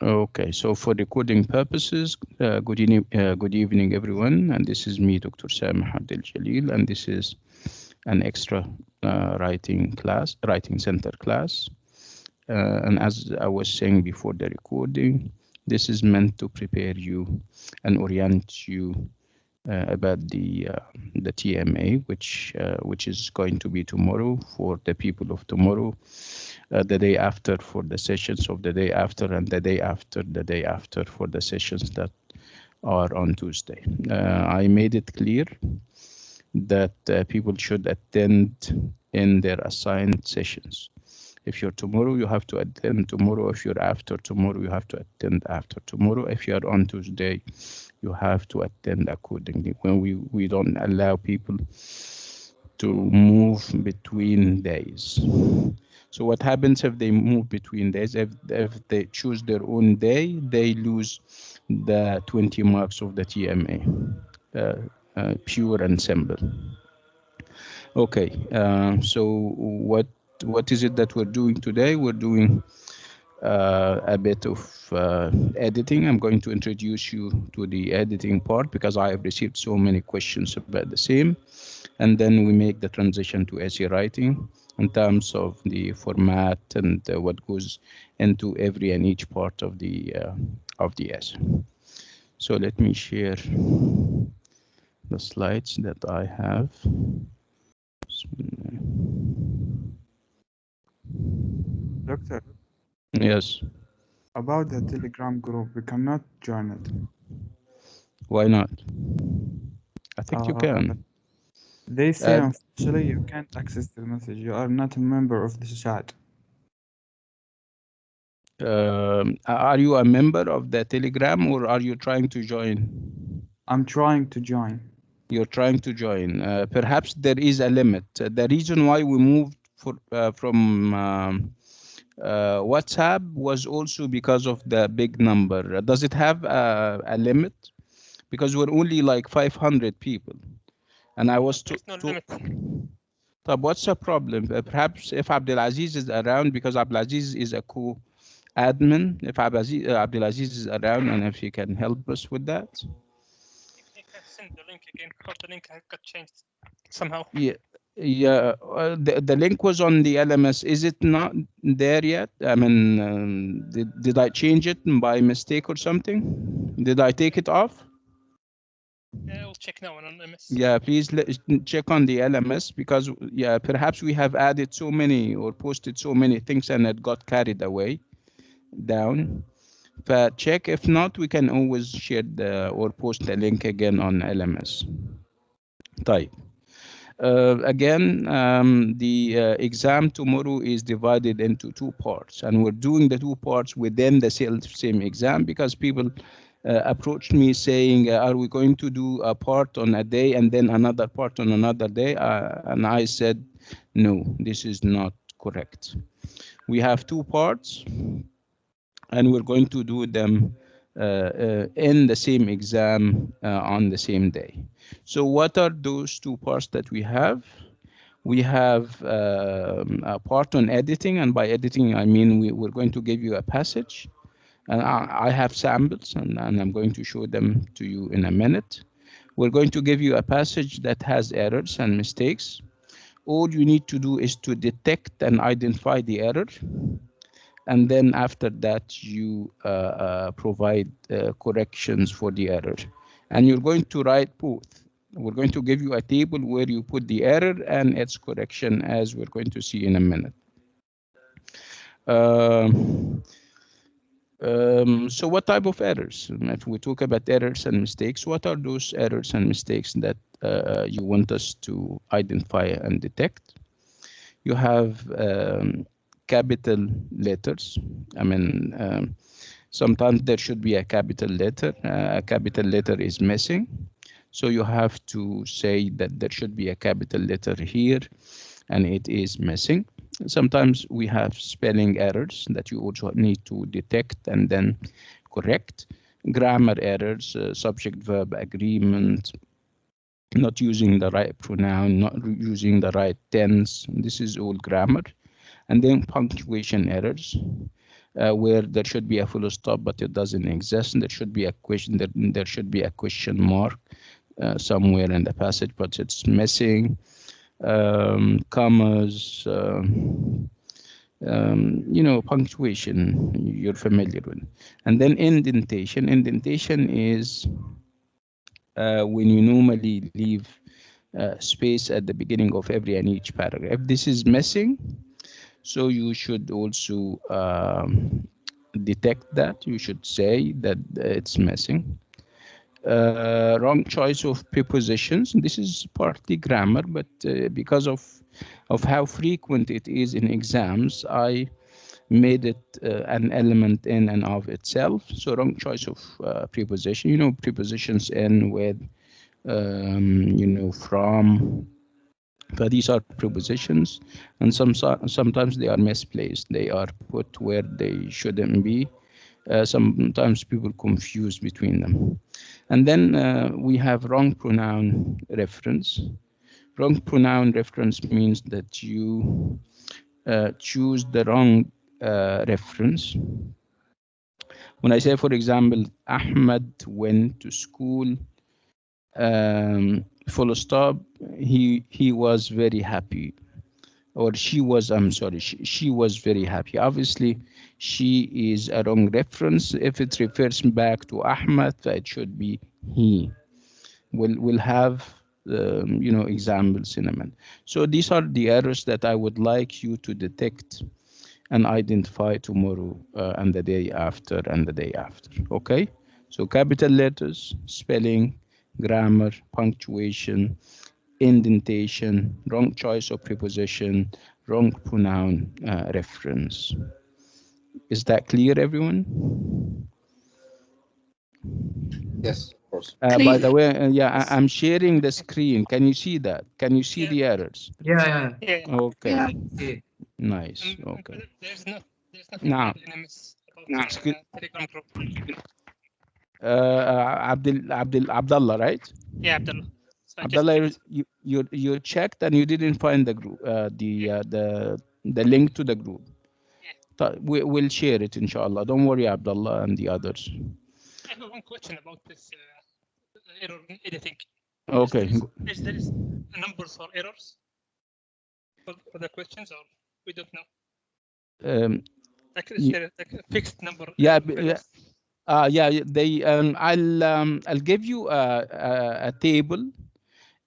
Okay, so for recording purposes, good evening, everyone. And this is me, Dr. Samah Abdel Jalil, and this is an extra writing center class. And as I was saying before the recording, this is meant to prepare you and orient you about the TMA, which is going to be tomorrow for the people of tomorrow, the day after for the sessions of the day after, and the day after for the sessions that are on Tuesday. I made it clear that people should attend in their assigned sessions. If you're tomorrow, you have to attend tomorrow. If you're after tomorrow, you have to attend after tomorrow. If you are on Tuesday, you have to attend accordingly. When we don't allow people to move between days. So what happens if they move between days? If they choose their own day, they lose the 20 marks of the TMA, pure and simple. Okay, so what is it that we're doing today? We're doing a bit of editing. I'm going to introduce you to the editing part because I have received so many questions about the same. And then we make the transition to essay writing in terms of the format and what goes into every and each part of the essay. So let me share the slides that I have. Doctor, Yes. about the Telegram group, we cannot join it. Why not? I think you can. They say unfortunately you can't access the message. You are not a member of the chat. Are you a member of the Telegram or are you trying to join? I'm trying to join. You're trying to join. Perhaps there is a limit. The reason why we moved from WhatsApp was also because of the big number. Does it have a limit? Because we're only like 500 people. And I was There's no limit. But what's the problem? Perhaps if Abdelaziz is around, because Abdelaziz is a co-admin, if Abdelaziz is around and if he can help us with that. You can send the link again, because the link got changed somehow. Yeah, the link was on the LMS. Is it not there yet? I mean, did I change it by mistake or something? Did I take it off? Yeah, we'll check now on LMS. Yeah, please check on the LMS because yeah, perhaps we have added so many or posted so many things and it got carried away down. But check. If not, we can always share or post the link again on LMS. Type. Again, the exam tomorrow is divided into two parts, and we're doing the two parts within the same exam because people approached me saying, are we going to do a part on a day and then another part on another day? And I said, no, this is not correct. We have two parts, and we're going to do them in the same exam on the same day. So what are those two parts that we have? We have a part on editing, and by editing I mean we're going to give you a passage, and I have samples, and I'm going to show them to you in a minute. We're going to give you a passage that has errors and mistakes. All you need to do is to detect and identify the error, and then after that you provide corrections for the error, and you're going to write both. We're going to give you a table where you put the error and its correction, as we're going to see in a minute. So what type of errors? If we talk about errors and mistakes, what are those errors and mistakes that you want us to identify and detect? You have capital letters. I mean, sometimes there should be a capital letter. A capital letter is missing. So you have to say that there should be a capital letter here, and it is missing. Sometimes we have spelling errors that you also need to detect and then correct. Grammar errors, subject-verb agreement, not using the right pronoun, not using the right tense. This is all grammar. And then punctuation errors, where there should be a full stop, but it doesn't exist. There should be a question. There should be a question mark somewhere in the passage, but it's missing. Commas, punctuation you're familiar with. And then indentation. Indentation is when you normally leave space at the beginning of every and each paragraph. This is missing, so you should also detect that. You should say that it's missing. Wrong choice of prepositions. This is partly grammar, but because of how frequent it is in exams, I made it an element in and of itself. So wrong choice of preposition. Prepositions in, with, from. But these are prepositions, and sometimes they are misplaced. They are put where they shouldn't be. Sometimes people confuse between them. And then we have wrong pronoun reference. Wrong pronoun reference means that you choose the wrong reference. When I say, for example, Ahmed went to school, full stop, he was very happy. Or she was, I'm sorry, she was very happy. Obviously, she is a wrong reference. If it refers back to Ahmed, it should be he. We'll have examples in a minute. So these are the errors that I would like you to detect and identify tomorrow and the day after and the day after. Okay? So capital letters, spelling, grammar, punctuation, indentation, wrong choice of preposition, wrong pronoun reference. Is that clear, everyone? Yes, of course. By the way, I'm sharing the screen. Can you see that? Can you see Yeah. the errors? Yeah. Okay. Yeah. Nice. Okay. There's nothing Now, anonymous about Telegram group. Abdullah, right? Yeah, Abdullah. So Abdullah, you checked and you didn't find the group, the link to the group. Yeah. We'll share it, inshallah. Don't worry, Abdullah and the others. I have one question about this error in editing. Okay. Is there numbers or errors for the questions, or we don't know? Is there like a fixed number? Yeah. Errors? I'll give you a table,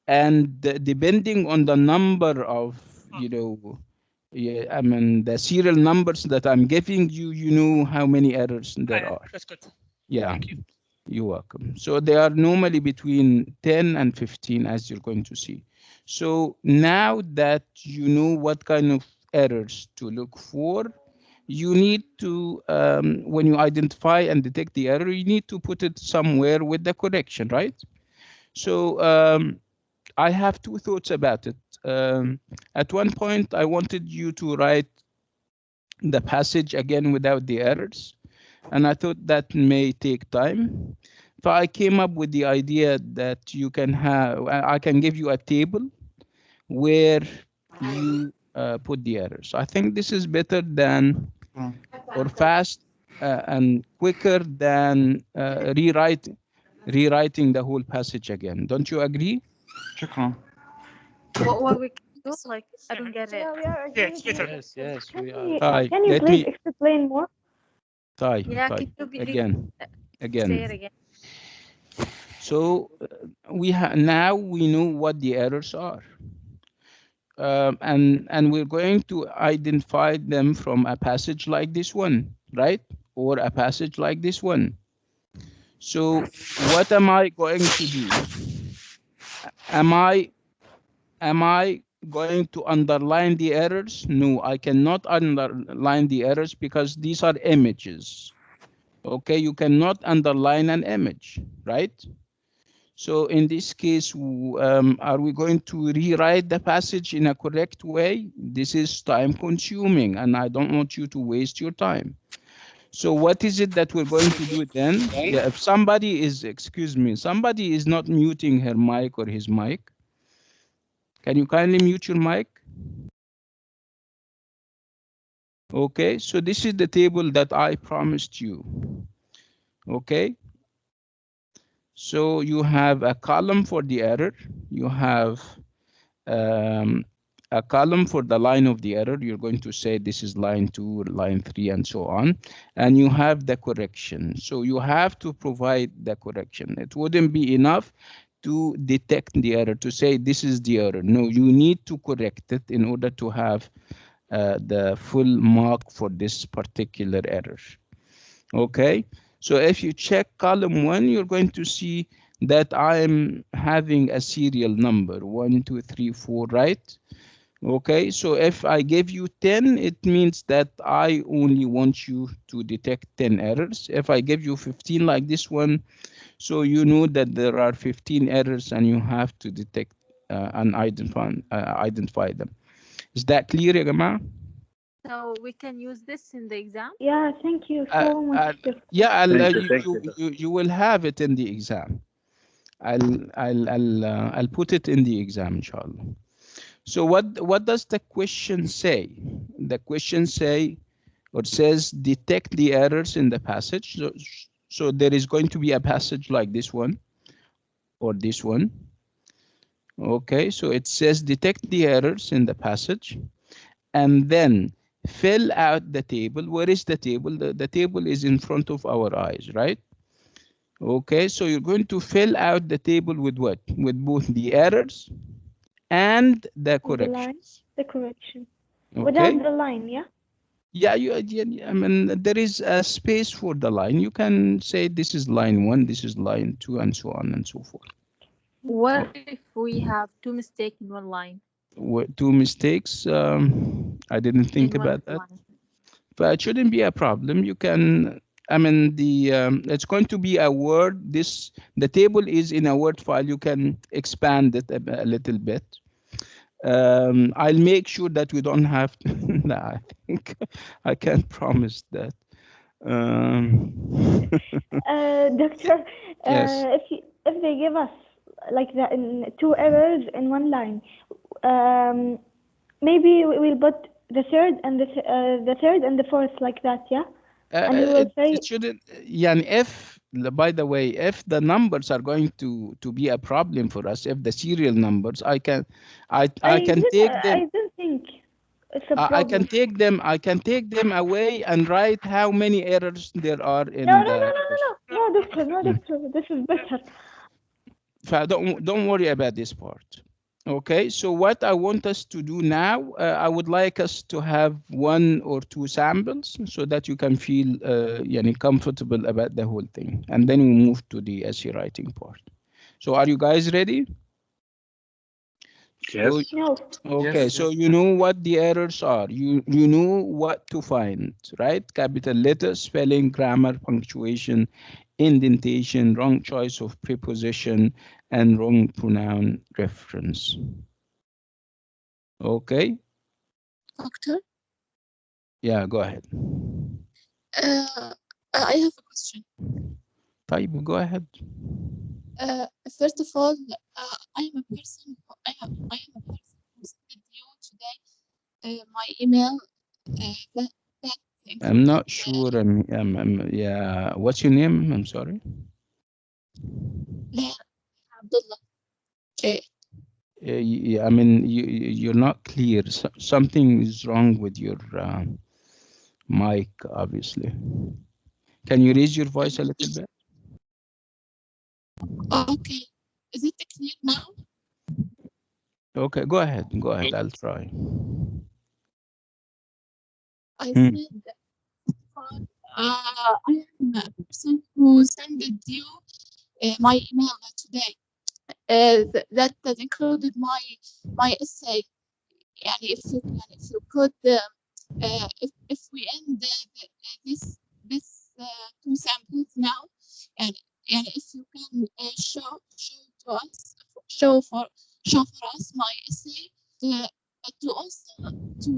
and depending on the number of the serial numbers that I'm giving you, you know how many errors there are. That's good. Yeah. Thank you. You're welcome. So they are normally between 10 and 15, as you're going to see. So now that you know what kind of errors to look for, you need to, when you identify and detect the error, you need to put it somewhere with the correction, right? So I have two thoughts about it. At one point, I wanted you to write the passage again without the errors, and I thought that may take time. So I came up with the idea that you can have, I can give you a table where you put the errors. I think this is better than, or fast and quicker than rewriting the whole passage again. Don't you agree? شكرا. What we can do, like, I don't get it. Yeah, we are Yeah, agreeing. it's better. Yes, Can we are. you, Hi, can you let please me. explain more? Hi, Yeah, hi. can you believe Again. say it again? So now we know what the errors are. And we're going to identify them from a passage like this one, right? Or a passage like this one. So what am I going to do? Am I going to underline the errors? No, I cannot underline the errors because these are images. Okay, you cannot underline an image, right? So in this case, are we going to rewrite the passage in a correct way? This is time consuming, and I don't want you to waste your time. So what is it that we're going to do then? Yeah, if somebody is, excuse me, somebody is not muting her mic or his mic. Can you kindly mute your mic? Okay, so this is the table that I promised you. Okay, so you have a column for the error. You have a column for the line of the error. You're going to say this is line 2, line 3, and so on. And you have the correction. So you have to provide the correction. It wouldn't be enough to detect the error, to say this is the error. No, you need to correct it in order to have the full mark for this particular error. Okay, so if you check column 1, you're going to see that I'm having a serial number 1, 2, 3, 4, right? Okay, so if I give you 10, it means that I only want you to detect 10 errors. If I give you 15 like this one, so you know that there are 15 errors and you have to detect and identify them. Is that clear, يا جماعة? So we can use this in the exam? Yeah, thank you so much. Yeah, Thank you. you will have it in the exam. I'll put it in the exam, inshallah. So what does the question say? The question say, or says, detect the errors in the passage. So there is going to be a passage like this one or this one. Okay, so it says detect the errors in the passage, and then fill out the table. Where is the table? The table is in front of our eyes, right? Okay, so you're going to fill out the table with what? With both the errors and the corrections. The correction. Okay. Without the line, yeah? Yeah, I mean, there is a space for the line. You can say this is line 1, this is line 2, and so on and so forth. What if we have two mistakes in one line? Two mistakes, I didn't think In one about that. line. But it shouldn't be a problem. You can, I mean, it's going to be a Word. The table is in a Word file. You can expand it a little bit. I'll make sure that we don't have to. No, I think I can't promise that. Doctor, Yes. if they give us like that in 2 errors in one line, maybe we'll put the third and the fourth like that, yeah? And we will say It shouldn't. Yeah, and if, by the way, if the numbers are going to be a problem for us, if the serial numbers, I can take them. I don't think it's a I can problem. take them. I can take them away and write how many errors there are in No, the. doctor, no, doctor. This is better. Don't worry about this part. Okay, so what I want us to do now, I would like us to have 1 or 2 samples so that you can feel comfortable about the whole thing, and then we move to the essay writing part. So are you guys ready? Yes. No. Okay, Yes, so yes. you know what the errors are. You know what to find, right? Capital letters, spelling, grammar, punctuation, indentation, wrong choice of preposition, and wrong pronoun reference. Okay? Doctor, Yeah, go ahead. I have a question. طيب, go ahead. First of all, I am a person who sent you today my email. That I'm not sure. Yeah. What's your name? I'm sorry. Abdullah. Okay. Yeah, I mean, you're not clear. Something is wrong with your mic, obviously. Can you raise your voice a little bit? Okay. Is it clear now? Okay, go ahead. Go ahead. I'll try. I said I am a person who sent you my email today. That included my essay. يعني if you could if we end this 2 samples now, and if you can show for us my essay to also to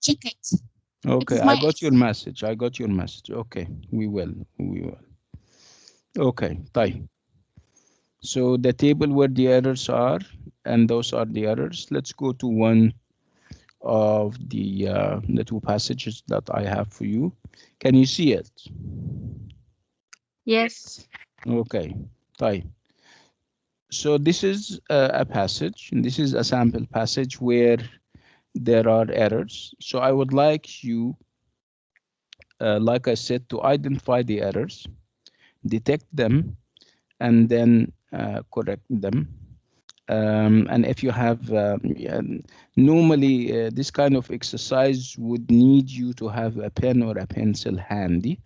check it. Okay, is I my got your essay. message. I got your message. Okay, we will. We will. Okay, طيب. So the table where the errors are, and those are the errors. Let's go to one of the two passages that I have for you. Can you see it? Yes. Okay, طيب. So this is a passage, and this is a sample passage where there are errors. So I would like you, like I said, to identify the errors, detect them, and then correct them. And if you have, normally this kind of exercise would need you to have a pen or a pencil handy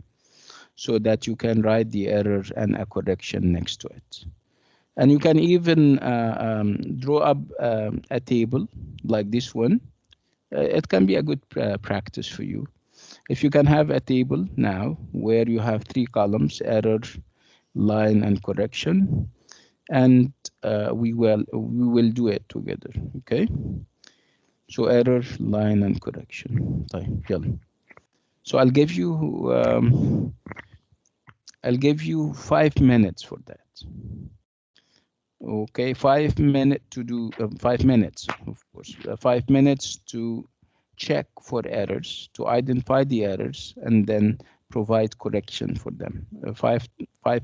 so that you can write the error and a correction next to it. And you can even draw up a table like this one. It can be a good practice for you. If you can have a table now where you have 3 columns, error, line, and correction, and we will do it together. Okay, so error, line, and correction. طيب يلا. So I'll give you 5 minutes for that. Okay, 5 minutes to do 5 minutes, of course. 5 minutes to check for errors, to identify the errors, and then provide correction for them. 5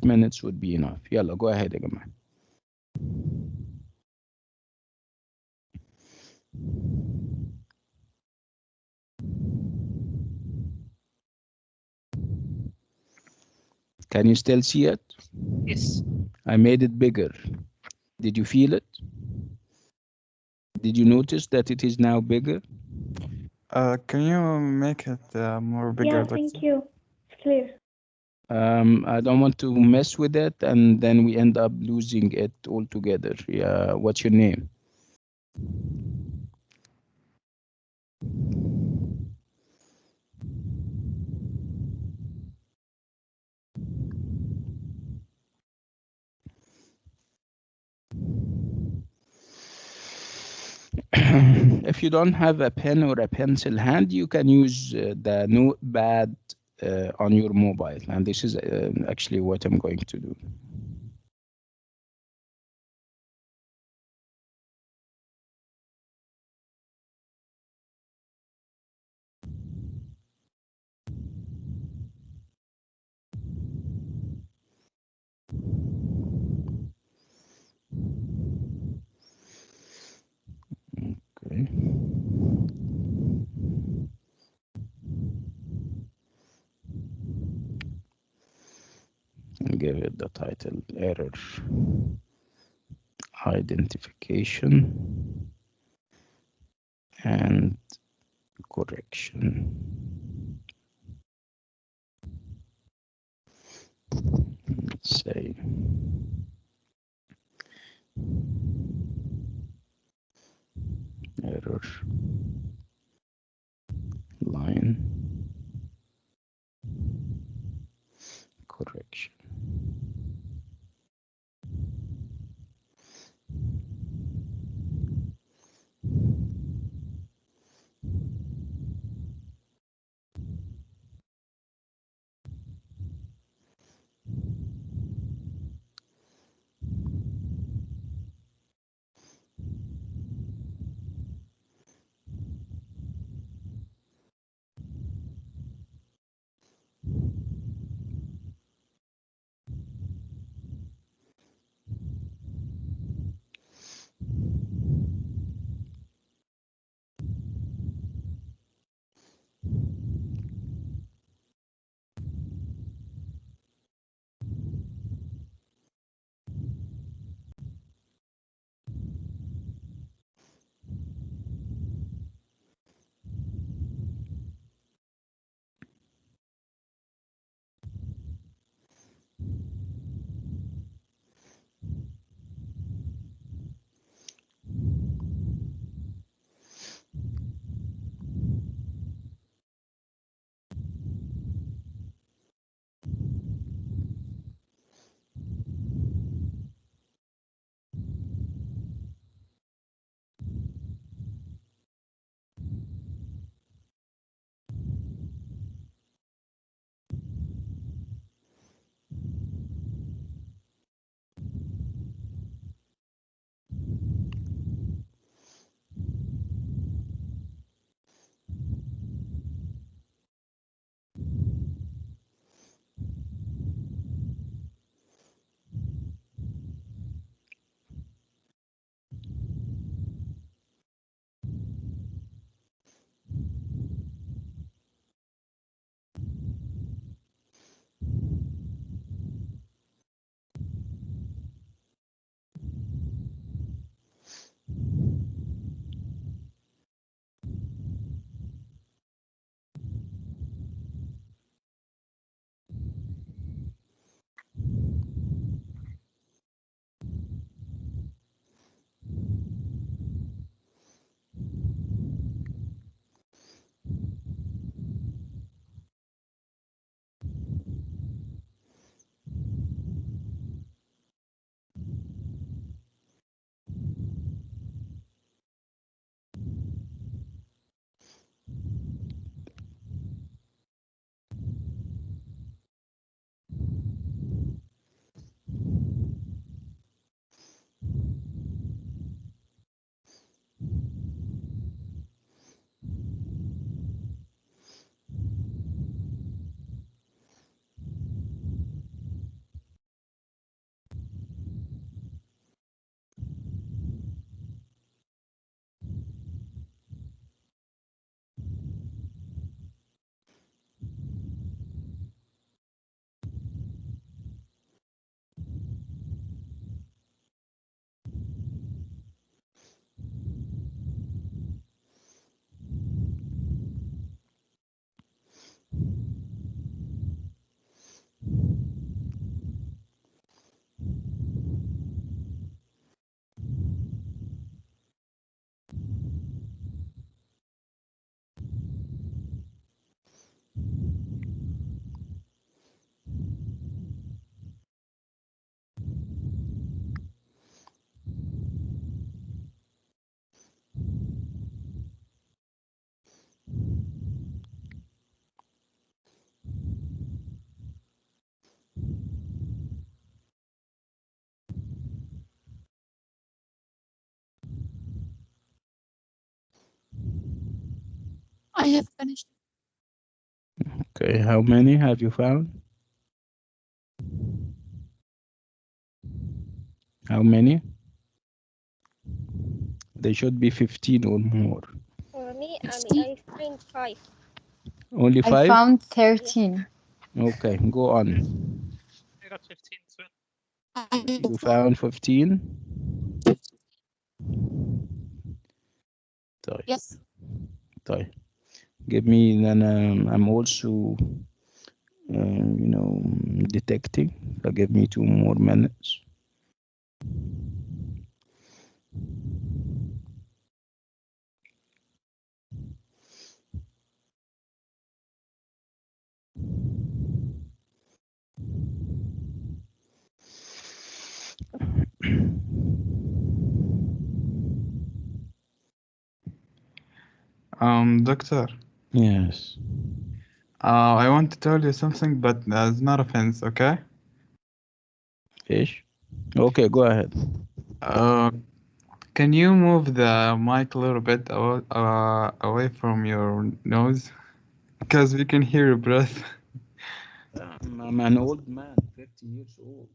minutes would be enough. يلا, go ahead يا جماعة. Can you still see it? Yes. I made it bigger. Did you feel it? Did you notice that it is now bigger? Can you make it more bigger? Yeah, Doctor? thank you. It's clear. I don't want to mess with it and then we end up losing it altogether. Yeah, what's your name? If you don't have a pen or a pencil hand, you can use the notepad on your mobile. And this is actually what I'm going to do. Okay. And give it the title, Error Identification and Correction. Let's say error line correction. have finished. Okay, how many have you found? How many? There should be 15 or more. For me, I find 5. Only 5? I found 13. Okay, go on. I got 15 as well. You found 15? Yes. طيب. Give me, then I'm also, detecting. So give me 2 more minutes. Doctor. Yes. I want to tell you something, but it's not offense, okay? Fish? Okay, go ahead. Can you move the mic a little bit away from your nose? Because we can hear your breath. I'm an old man, 50 years old.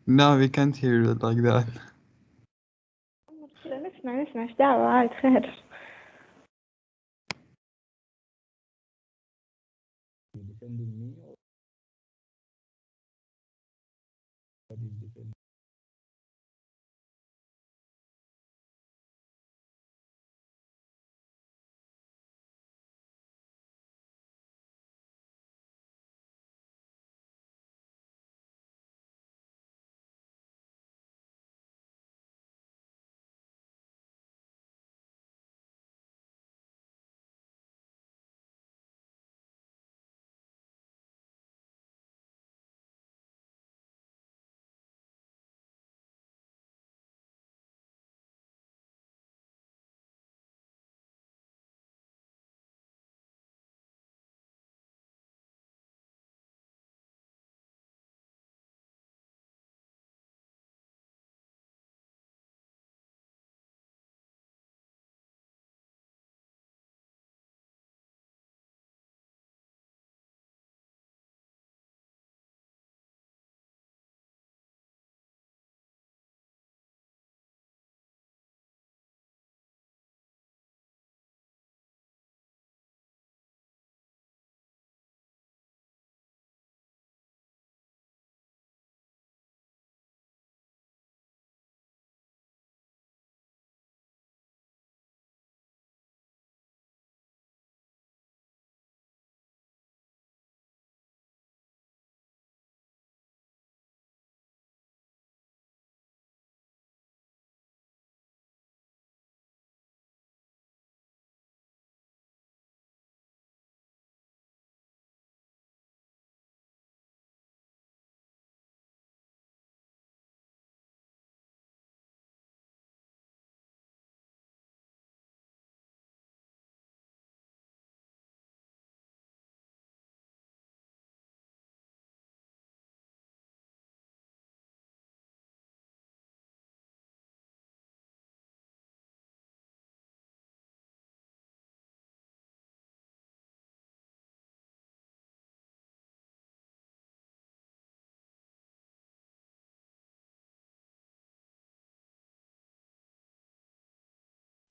No, we can't hear it like that. نسمع ايش دعوة عاد خير. You defending me or what is defending?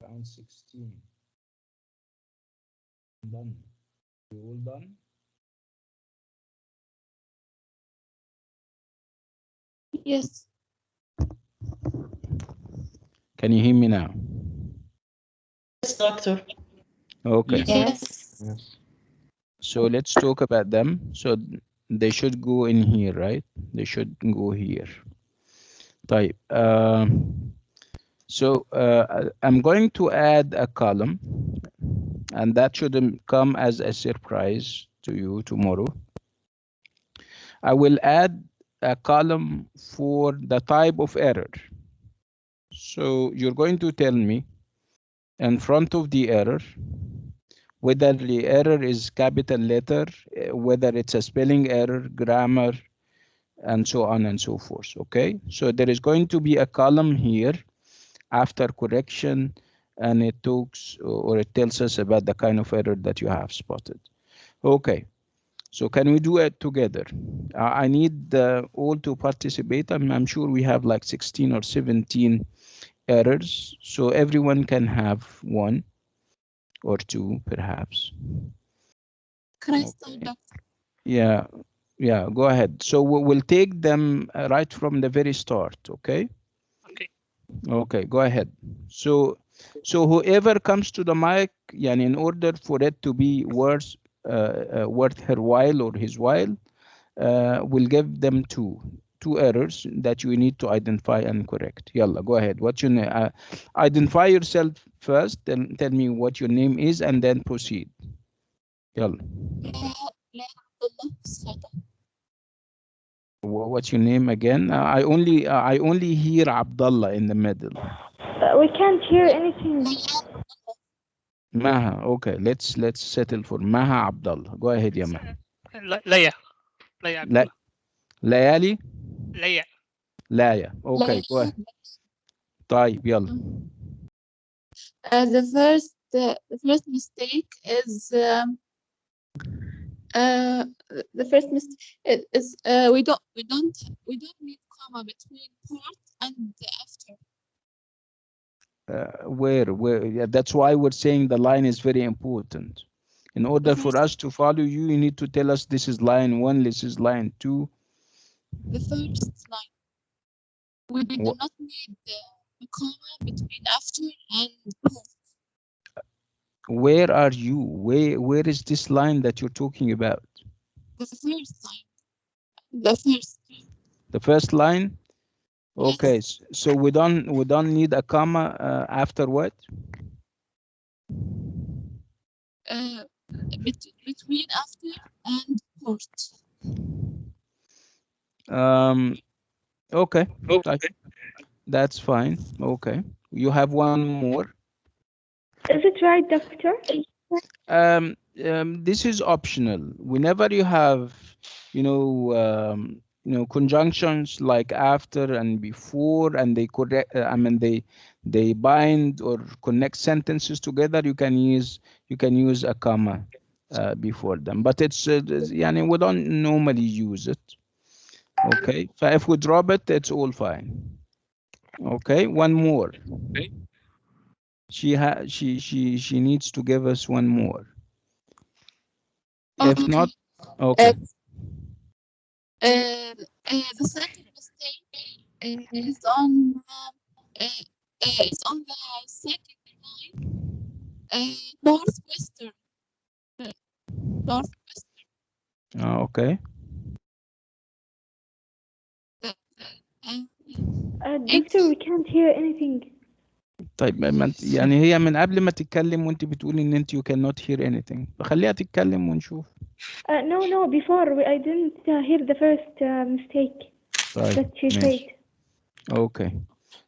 Round 16. Done. You all done? Yes. Can you hear me now? Yes, doctor. Okay. Yes. Yes. So let's talk about them. So they should go in here, right? They should go here. طيب. So I'm going to add a column, and that shouldn't come as a surprise to you tomorrow. I will add a column for the type of error. So you're going to tell me in front of the error whether the error is capital letter, whether it's a spelling error, grammar, and so on and so forth. Okay, so there is going to be a column here after correction and it talks or it tells us about the kind of error that you have spotted. Okay, so can we do it together? I need all to participate. I'm sure we have like 16 or 17 errors, so everyone can have one or two perhaps. Can I start, Doctor? Yeah, go ahead. So we'll take them right from the very start, okay? Okay, go ahead. So whoever comes to the mic, yani in order for it to be worth her while or his while, we'll give them two errors that you need to identify and correct. Yalla, go ahead. What's your name? Identify yourself first, then tell me what your name is, and then proceed. Yalla. What's your name again? I only hear Abdullah in the middle. We can't hear anything. Maha. Okay, let's settle for Maha Abdullah. Go ahead, ya Maha. Laya. Laya Abdullah. Layali? Laya. Laya. Okay, go ahead. طيب يلا. The first mistake is the first mistake is we don't need comma between part and after. Where? Yeah, that's why we're saying the line is very important. In order for us to follow you, you need to tell us this is line 1, this is line 2. The first line. We do not need a comma between after and part. Where are you? Where is this line that you're talking about? The first line. The first line? Okay, yes. So we don't need a comma after what? Between after and part. Okay. That's fine. Okay. You have one more. Is it right, Doctor? This is optional. Whenever you have, conjunctions like after and before, and they correct. They bind or connect sentences together. You can use a comma before them, but it's we don't normally use it. Okay. So if we drop it, it's all fine. Okay. One more. She needs to give us one more. If not, okay. The second mistake is on the second line, northwestern. Okay. Doctor, we can't hear anything. طيب يعني هي من قبل ما تتكلم وانت بتقولي ان انت you cannot hear anything. فخليها تتكلم ونشوف. No, before I didn't hear the first mistake that she said. Okay.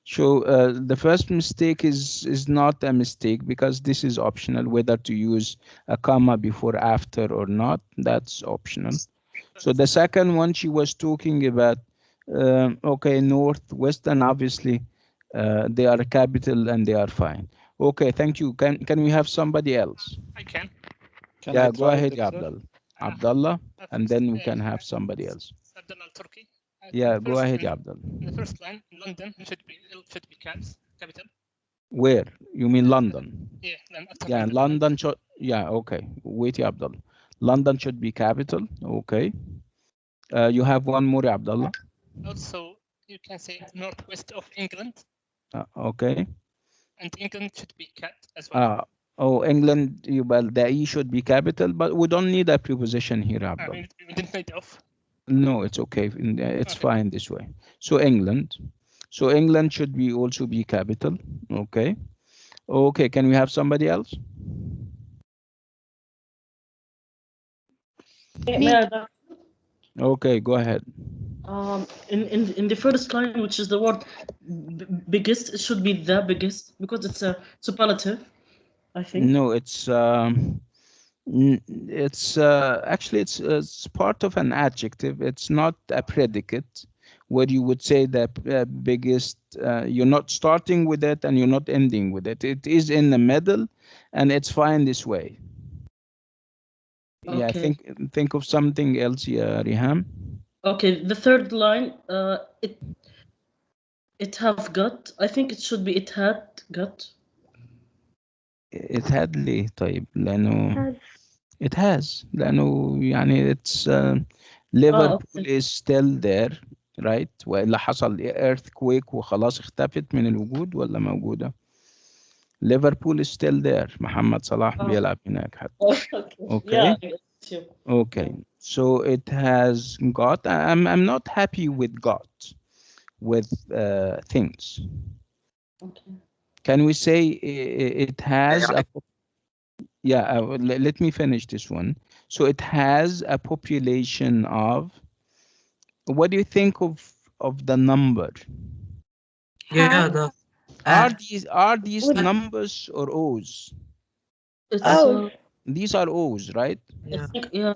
So the first mistake is not a mistake because this is optional. Whether to use a comma before after or not, that's optional. So the second one, she was talking about okay, northwest, and obviously they are capital and they are fine. Okay, thank you. Can we have somebody else? I can. Yeah, go ahead, Abdullah. Abdullah, and then we can have somebody else. Abdullah Turkey. Yeah, go ahead, Abdullah. The first line, London should be capital. Where? You mean London? Yeah, London should. Yeah, okay. Wait, Abdullah. London should be capital. Okay. You have one more, Abdullah. Also, you can say northwest of England. Okay. And England should be cat as well. England, the E should be capital, but we don't need a preposition here, Abdullah. We didn't need off. No, it's okay. It's fine this way. So England. So England should be also be capital. Okay. Okay, can we have somebody else? Okay, go ahead. In the first line, which is the word biggest, it should be the biggest because it's a superlative, I think. No, actually it's part of an adjective. It's not a predicate. where you would say the biggest, you're not starting with it and you're not ending with it. It is in the middle and it's fine this way. Yeah, Okay. think of something else, yeah, Riham. Okay, the third line, it have got. I think it should be it had got. It had ليه طيب لأنه has. it has لأنه يعني it's Liverpool okay. is still there, right? وإلا حصل earthquake وخلاص اختفت من الوجود ولا موجودة؟ Liverpool is still there. محمد صلاح بيلعب هناك حتى. Okay. Yeah, I get you. Okay. So it has got. I'm not happy with got, with things. Okay. Can we say it has a? Yeah. Let me finish this one. So it has a population of. What do you think of the number? Yeah, Are these numbers or O's? Oh. These are O's, right? I think, yeah.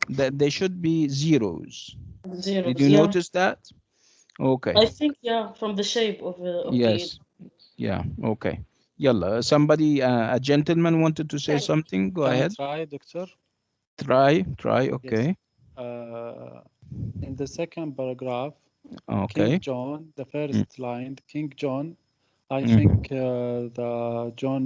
That they should be zeros. Zeros. Did you notice that? Okay. I think, yeah, from the shape of yes. Yeah. Okay. Yalla. Somebody, a gentleman wanted to say something. Go ahead. Try, doctor. Try. Okay. Yes. In the second paragraph, okay. King John, the first line, King John. I think the John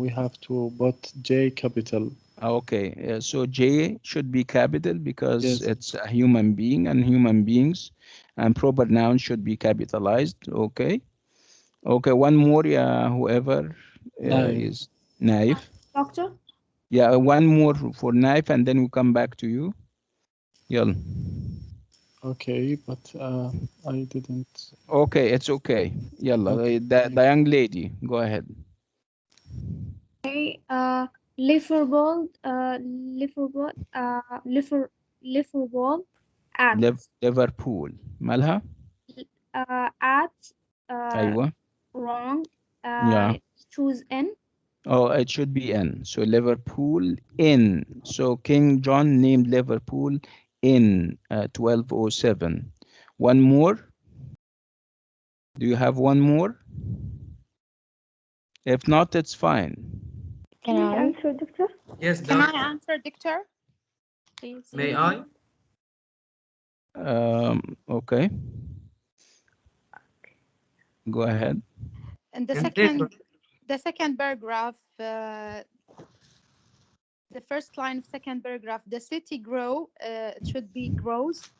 we have to put J capital. Okay, so J should be capital because it's a human being and human beings, and proper noun should be capitalized. Okay. Okay, one more, yeah, whoever is knife. Doctor? Yeah, one more for knife and then we come back to you. Yalla. Okay, but I didn't. Okay, it's okay. Yalla, Okay, the young lady, go ahead. Okay, Liverpool, Liverpool at Liverpool. مالها؟ at أيوة. wrong. Yeah. Choose N. Oh, it should be N. So Liverpool in. So King John named Liverpool in 1207. One more? Do you have one more? If not, it's fine. Can I answer, Doctor? Yes, Can Doctor. I answer, Doctor? Please. May I? Okay. Go ahead. And the second paragraph, the first line of second paragraph, the city grow, it should be grows.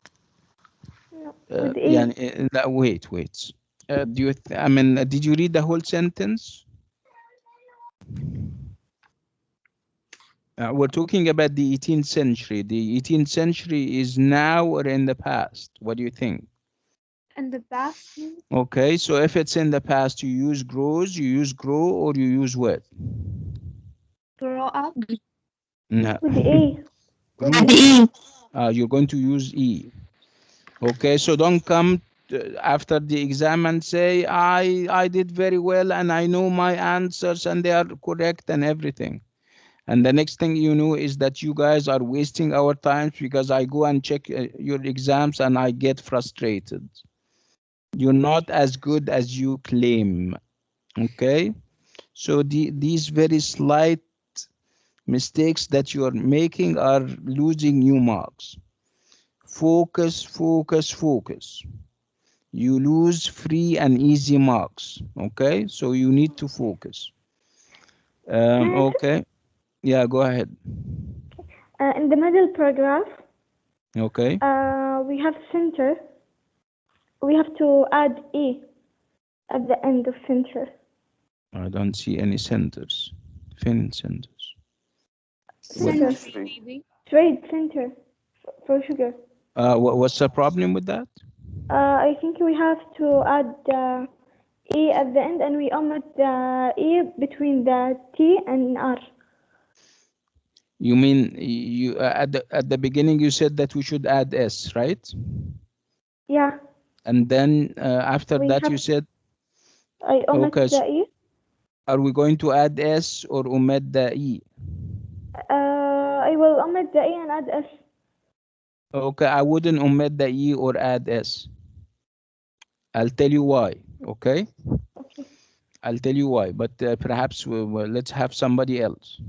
Yeah, wait. Do you? Did you read the whole sentence? We're talking about the 18th century. The 18th century is now or in the past? What do you think? In the past. Okay, so if it's in the past, you use grows, you use grow, or you use what? Grow up. No. With the A. With the E. You're going to use E. Okay, so don't come after the exam and say, I did very well and I know my answers and they are correct and everything. And the next thing you know is that you guys are wasting our time because I go and check your exams and I get frustrated. You're not as good as you claim. Okay? So these very slight mistakes that you are making are losing you marks. Focus. You lose free and easy marks. Okay? So you need to focus. Okay. Yeah, go ahead. In the middle paragraph, okay. We have center. We have to add E at the end of center. I don't see any centers. Fin centers. Center. Trade center for sugar. What's the problem with that? I think we have to add E at the end and we omit the E between the T and R. You mean you at the beginning you said that we should add S, right? Yeah. And then after that you said I omit the E. Are we going to add S or omit the E? I will omit the E and add S. Okay, I wouldn't omit the E or add S. I'll tell you why, okay? Okay. I'll tell you why, but perhaps let's have somebody else.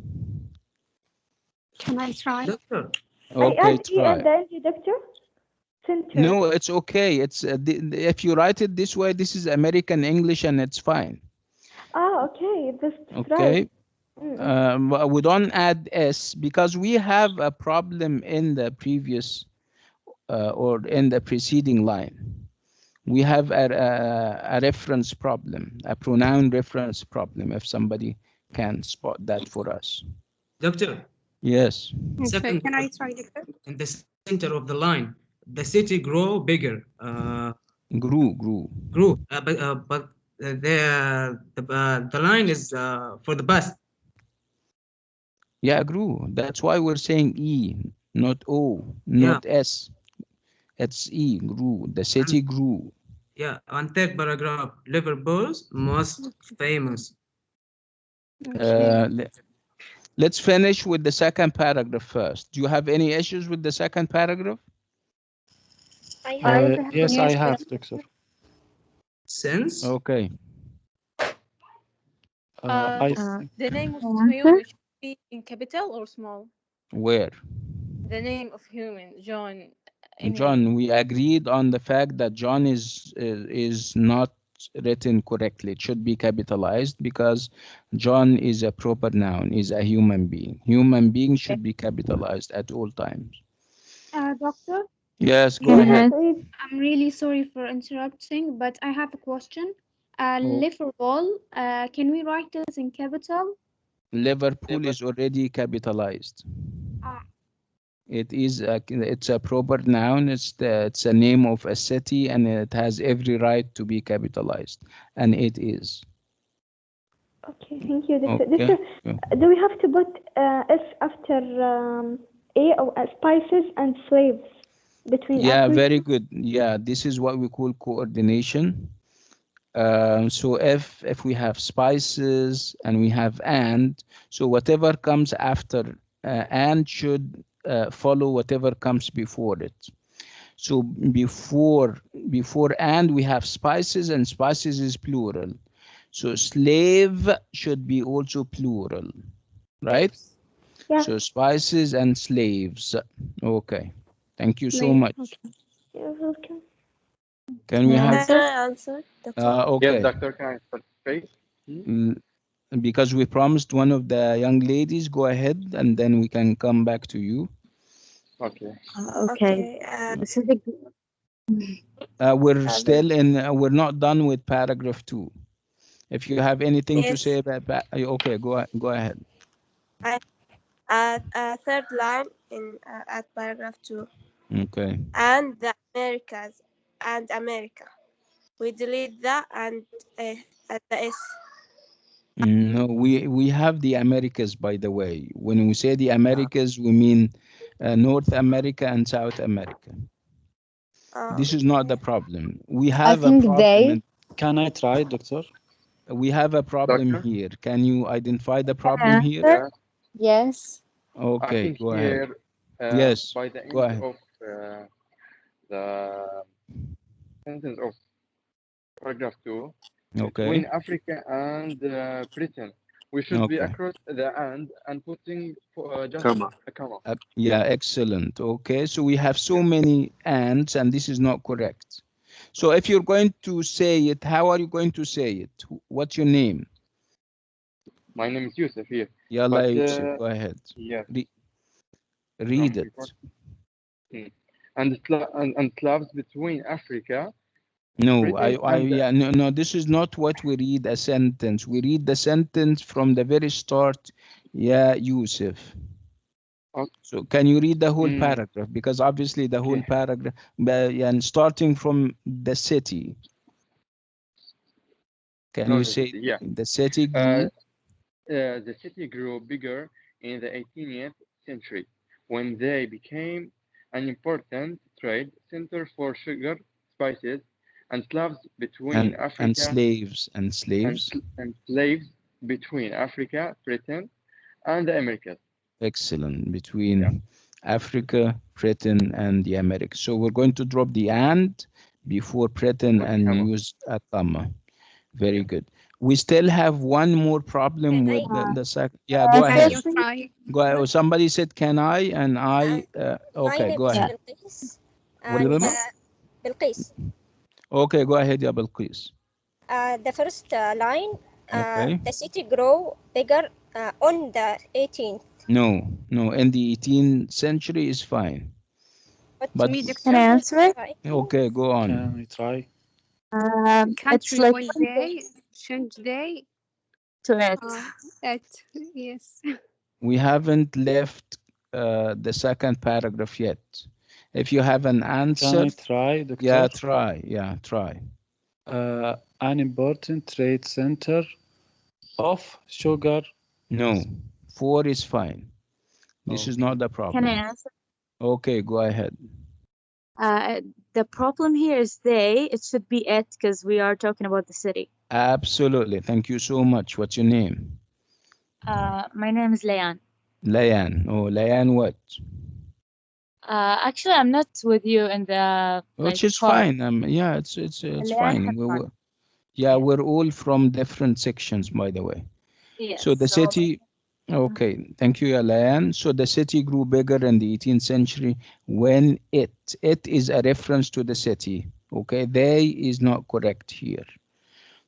Can I try? Doctor. Okay, I add E try. at the end, doctor? Center. No, it's okay. It's if you write it this way, this is American English and it's fine. Ah, okay, that's Okay. right. We don't add S because we have a problem in the previous or in the preceding line. We have a reference problem, a pronoun reference problem, if somebody can spot that for us. Doctor. Yes. Second, Can I try, doctor? in the center of the line, the city grow bigger. Grew. But the line is for the past. Yeah, grew. That's why we're saying E, not O, not S. It's E, grew. The city grew. Yeah, on third paragraph, Liverpool's most famous. Let's finish with the second paragraph first. Do you have any issues with the second paragraph? Yes, I have, doctor. Since? Okay. The name of human should be in capital or small? Where? The name of human, John. John, we agreed on the fact that John is not written correctly. It should be capitalized because John is a proper noun, is a human being. Human being should be capitalized at all times. Doctor? Yes, go ahead. I'm really sorry for interrupting, but I have a question. Liverpool, can we write this in capital? Liverpool is already capitalized. It's a proper noun. It's a name of a city, and it has every right to be capitalized, and it is. Okay, thank you. Okay. Do we have to put S after A or spices and slaves between? Yeah, very good. Yeah, this is what we call coordination. So if we have spices and we have and, so whatever comes after and should follow whatever comes before it. So before and we have spices, and spices is plural. So slave should be also plural, right? Yeah. So spices and slaves. Okay. Thank you so much. You're welcome. Can we have? Can I answer? Okay. Yes, doctor, can I participate? Because we promised one of the young ladies, go ahead, and then we can come back to you. Okay. We're still we're not done with paragraph 2. If you have anything to say about okay, go ahead. Third line in at paragraph 2. Okay. And the Americas and America. We delete the and at the S. No, we have the Americas, by the way. When we say the Americas, we mean North America and South America. This is not the problem. We have a problem. Can I try, doctor? We have a problem here. Can you identify the problem here? Yeah. Yes. Okay, go ahead. Yes, by the go end ahead. of the sentence of paragraph 2, between Africa and Britain, we should be across the and putting just a comma. Yeah, excellent. Okay, so we have so many ands, and this is not correct. So if you're going to say it, how are you going to say it? What's your name? My name is Yusuf here. Yalla, Yusuf, go ahead. Yes. Read it. And Slavs between Africa. No, no, this is not what we read a sentence. We read the sentence from the very start. Yeah, Yusuf. So can you read the whole paragraph? Because obviously the whole paragraph, and starting from the city. Can you say the city grew? The city grew bigger in the 18th century when they became an important trade center for sugar, spices, and slaves between Africa and slaves and slaves between Africa, Britain, and the Americas. Excellent. Between Africa, Britain, and the Americas. So we're going to drop the and before Britain and use a comma. Very good. We still have one more problem with the second. Yeah, go ahead. Go ahead. Oh, somebody said, can I? And I, okay, go ahead. What do you remember? Bilqis. Okay, go ahead, ya Bilqis. The first line, Okay. the city grow bigger on the 18th. No, in the 18th century is fine. But Can I answer it? okay, go on. Can I try? It's like one day, change day. to it. Yes. We haven't left the second paragraph yet. If you have an answer, Can I try, Doctor? yeah, try. Yeah, try. An important trade center of sugar. No, 4 is fine. This is not the problem. Can I answer? Okay, go ahead. The problem here is they. It should be it because we are talking about the city. Absolutely. Thank you so much. What's your name? My name is Layan. Layan. Oh, Layan what? Actually, I'm not with you in the Which is car. fine. Yeah, it's fine. We're all from different sections, by the way. Yes, so the city, okay, thank you, Alain. So the city grew bigger in the 18th century when it is a reference to the city. Okay, they is not correct here.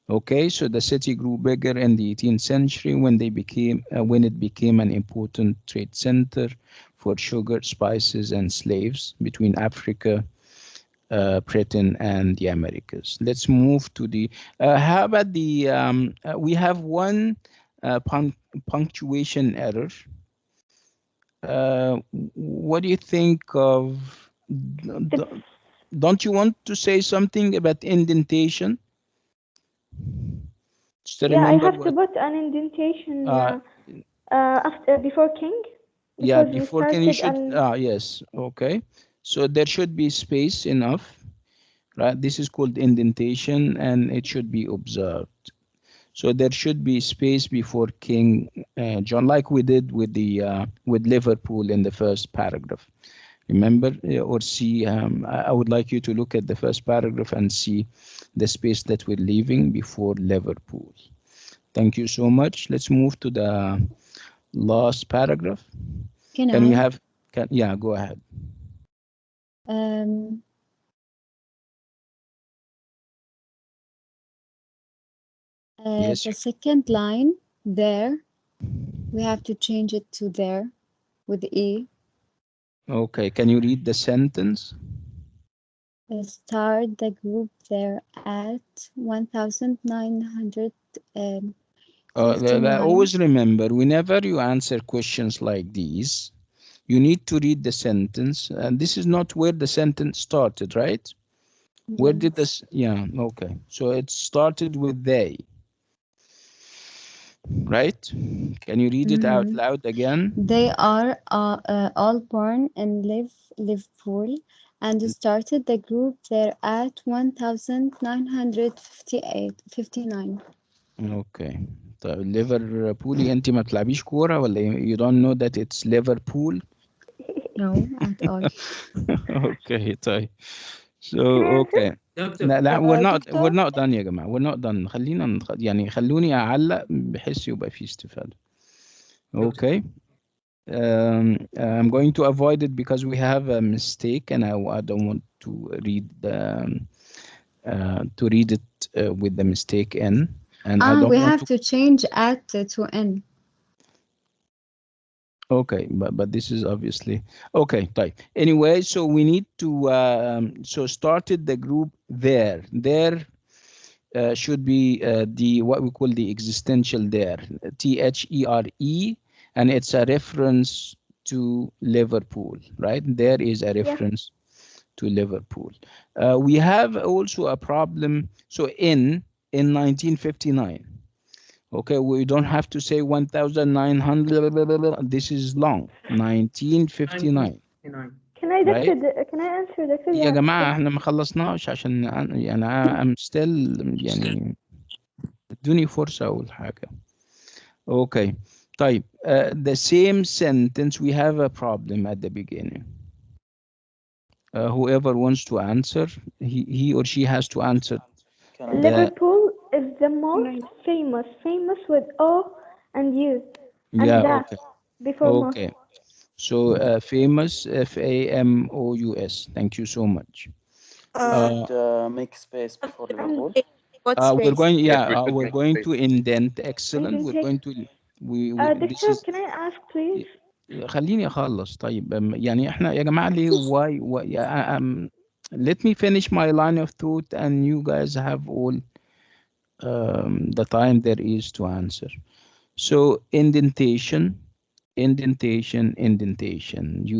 Okay, so the city grew bigger in the 18th century when it became an important trade center for sugar, spices, and slaves between Africa, Britain, and the Americas. Let's move to the. How about the? We have one punctuation error. What do you think of? Don't you want to say something about indentation? Yeah, I have to put an indentation after before king. Yeah, before king you should. Yes, okay. So there should be space enough, right? This is called indentation, and it should be observed. So there should be space before King John, like we did with the with Liverpool in the first paragraph. Remember, or see, I would like you to look at the first paragraph and see the space that we're leaving before Liverpool. Thank you so much. Let's move to the last paragraph. Can we I? have? Yeah, go ahead. Yes. The second line there, we have to change it to there with the E. Okay, can you read the sentence? Start the group there at 1900. Always remember, whenever you answer questions like these, you need to read the sentence. And this is not where the sentence started, right? Yes. Where did this? Yeah, okay. So it started with they. Right? Can you read it out loud again? They are all born in Liverpool and started the group there at 1959. Okay. طيب ليفربول انت ما بتلعبيش كورة ولا you don't know that it's Liverpool? No, at all. Okay, طيب. So okay. لا we're not done يا جماعة. We're not done. خلينا يعني خلوني أعلق بحيث يبقى في استفادة. Okay. I'm going to avoid it because we have a mistake and I don't want to read it with the mistake in. And I don't we want have to change at to N. Okay, but this is obviously okay. Type anyway. So we need to so started the group there. There should be the what we call the existential there. THERE, and it's a reference to Liverpool, right? There is a reference to Liverpool. We have also a problem. So in 1959. Okay, we don't have to say 1900. This is long. 1959. Can I answer the يا جماعة احنا ما خلصناش عشان يعني I'm still يعني ادوني فرصة أقول حاجة. Okay. طيب, the same sentence, we have a problem at the beginning. Whoever wants to answer, he or she has to answer. Liverpool is the most famous with O and U. And Yeah, that okay. before most. Okay. So famous, FAMOUS. Thank you so much. Make space before Liverpool. We're going, Yes, we should we're make going space. to indent. Excellent. We're going to, this Doctor, is, can I ask please? خليني أخلص. طيب, يعني إحنا يا جماعة ليه let me finish my line of thought and you guys have all the time there is to answer. So indentation. You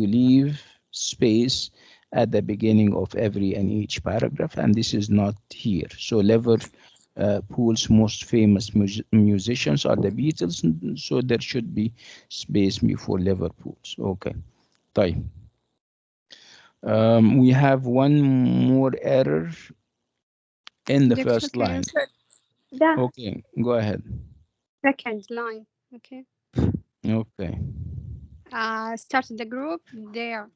leave space at the beginning of every and each paragraph, and this is not here. So Liverpool's most famous musicians are the Beatles, so there should be space before Liverpool's. Okay. طيب. We have one more error in the first line. Okay, go ahead. Second line. Okay. Okay. Start the group there.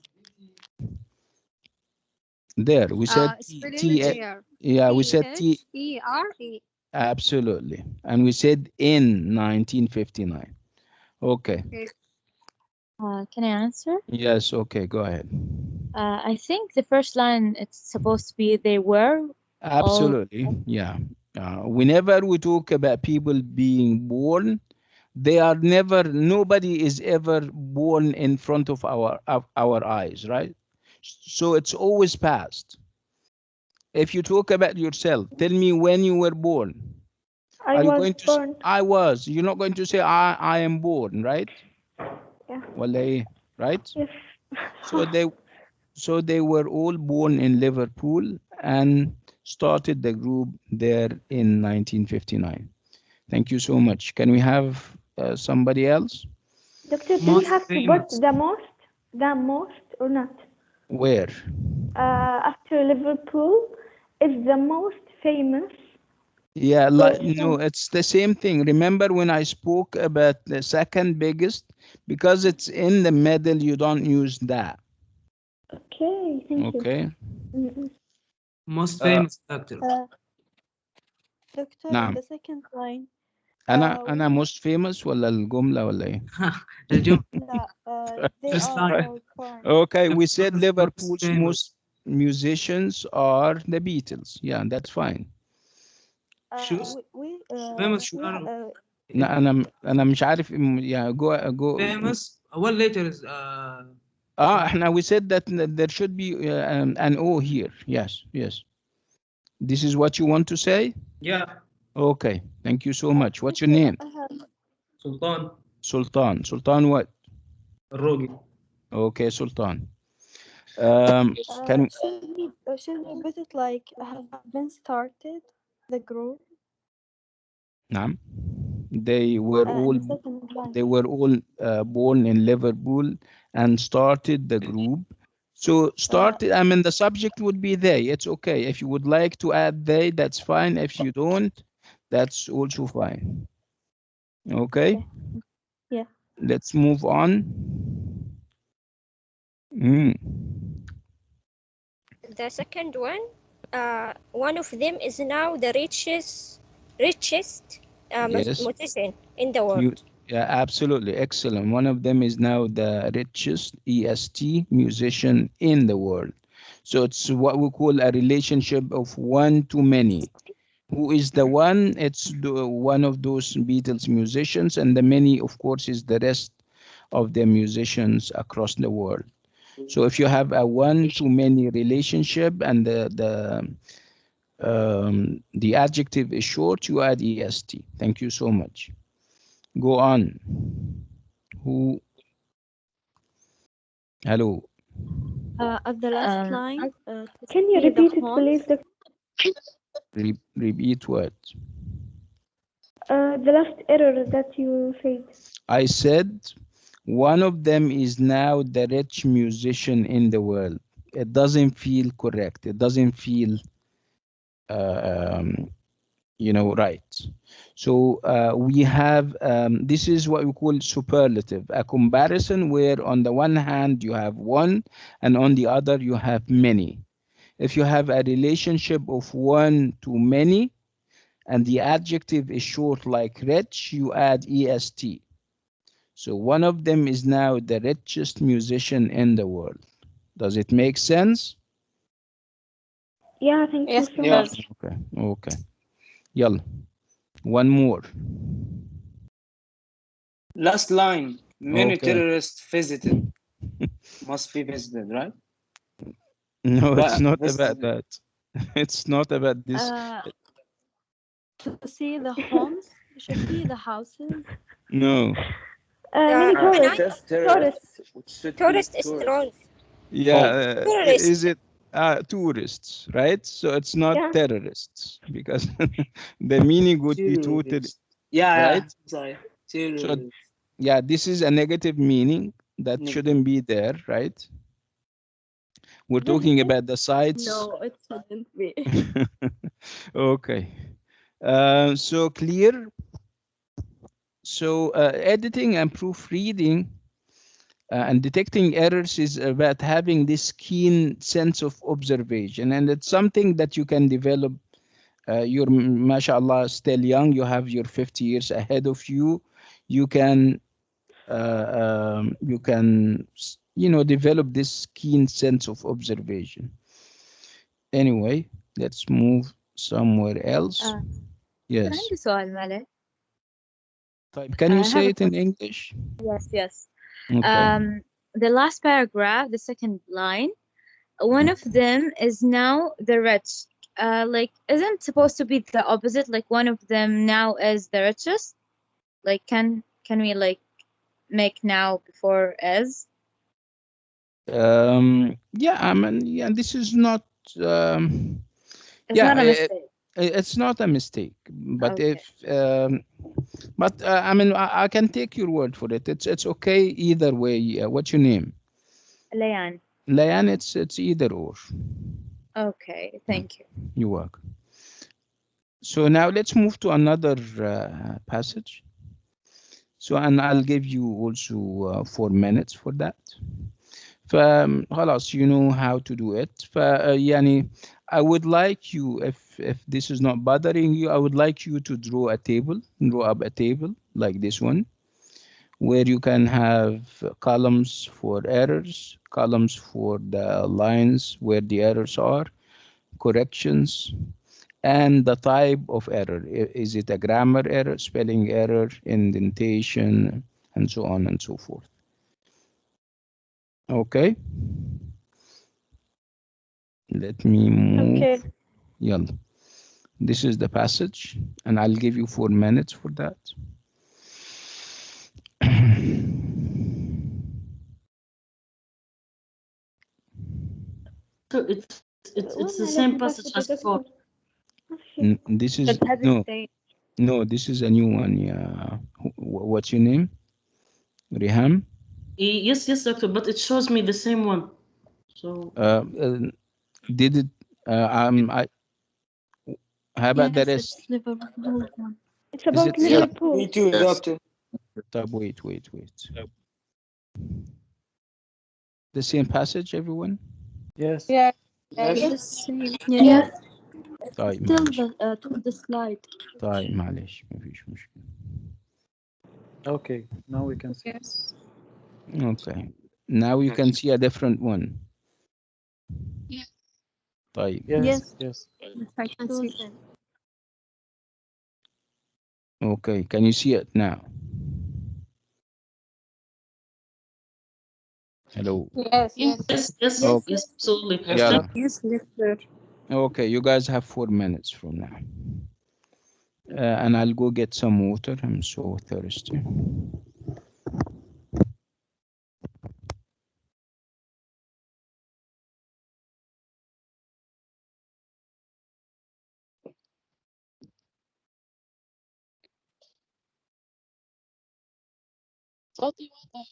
There, we said there. yeah, we said T-H-E-R-E. Absolutely. And we said in 1959. Okay. Can I answer? Yes, okay, go ahead. I think the first line, it's supposed to be they were. Absolutely, yeah. Whenever we talk about people being born, nobody is ever born in front of our eyes, right? So it's always past. If you talk about yourself, tell me when you were born. I was born. I was. You're not going to say I am born, right? Yeah. Well, right? Yes. So they were all born in Liverpool and started the group there in 1959. Thank you so much. Can we have somebody else? Doctor, do we have to put the most or not? Where? After Liverpool is the most famous. Yeah, no, it's the same thing. Remember when I spoke about the second biggest? Because it's in the middle, you don't use that. Okay, thank you. Okay. Most famous actor. Doctor, نعم. the second line. أنا most famous ولا الجملة ولا إيه؟ الجملة. لا, they are current. Okay, we said Liverpool's most musicians are the Beatles. Yeah, that's fine. famous أنا مش عارف. Yeah, go. Famous. What letter is احنا we said that there should be an O here. Yes. This is what you want to say? Yeah. Okay, thank you so much. What's your name? Sultan. Sultan what? Rogi. Okay, Sultan. Should we put it like have been started the group? نعم. They were all born in Liverpool and started the group. So started, I mean, the subject would be they. It's okay. If you would like to add they, that's fine. If you don't, that's also fine. Okay? Yeah. Let's move on. The second one of them is now the richest musician in the world. Yeah, absolutely. Excellent. One of them is now the richest EST musician in the world. So it's what we call a relationship of one to many. Who is the one? It's one of those Beatles musicians, and the many, of course, is the rest of the musicians across the world. So if you have a one to many relationship and the adjective is short, you add EST. Thank you so much. Go on. Who? Hello. At the last line. Can you repeat it, please? Repeat what? The last error that you said. I said one of them is now the rich musician in the world. It doesn't feel correct. It doesn't feel right. So we have, this is what we call superlative, a comparison where on the one hand you have one and on the other you have many. If you have a relationship of one to many and the adjective is short like rich, you add est. So one of them is now the richest musician in the world. Does it make sense? Yeah, thank you so much. Okay, okay. Yalla. One more. Last line. Many Okay. terrorists visited. Must be visited, right? No, it's not about Visited. that. It's not about this. To see the homes, should be the houses. No. Many It tourists. says terrorists, which should be Tourist is tourists. wrong. Yeah, Tourist. is it tourists, right? So it's not Yeah. terrorists because the meaning would be totally Tourists. Yeah, right. sorry. So Tourists. yeah, this is a negative meaning that Negative. shouldn't be there, right? We're talking about the sites. No, it shouldn't be. Okay. So clear. So editing and proofreading and detecting errors is about having this keen sense of observation, and it's something that you can develop. You're mashallah still young, you have your 50 years ahead of you. You can develop this keen sense of observation. Anyway, let's move somewhere else. Yes. عندي سؤال معلش. طيب, can you I say have a it in question. English? Yes. Okay. The last paragraph, the second line, one of them is now the rich. Like, isn't supposed to be the opposite? Like, one of them now is the richest. Like, can we like make now before is? Yeah, I mean, yeah, this is not It's not a mistake. it's not a mistake, but Okay. I mean, I can take your word for it. It's okay either way. What's your name? Layan. Layan, it's either or. Okay, thank you. You're welcome. So now let's move to another passage. So, and I'll give you also 4 minutes for that. خلاص, you know how to do it. يعني I would like you, if this is not bothering you, I would like you to draw up a table like this one, where you can have columns for errors, columns for the lines where the errors are, corrections, and the type of error. Is it a grammar error, spelling error, indentation, and so on and so forth. Okay. Let me move. Okay. Yalla. This is the passage, and I'll give you 4 minutes for that. So it's the same passage as before. This is no, this is a new one. Yeah. What's your name? Riham? Yes, doctor, but it shows me the same one. So did it? How about the rest? It's Liverpool one. It's about Liverpool. Me too, doctor. Wait. The same passage, everyone? Yes. Yeah. Yes. Yes. طيب Still معلش. to the slide. طيب معلش, مفيش مشكلة. Okay, now we can see. Yes. Okay. Now you can see a different one. Yes. طيب. Yes. I can see. Okay, can you see it now? Hello. Yes, Okay. absolutely. Yalla. Yes, sir. Okay, you guys have 4 minutes from now. And I'll go get some water. I'm so thirsty. What do you want?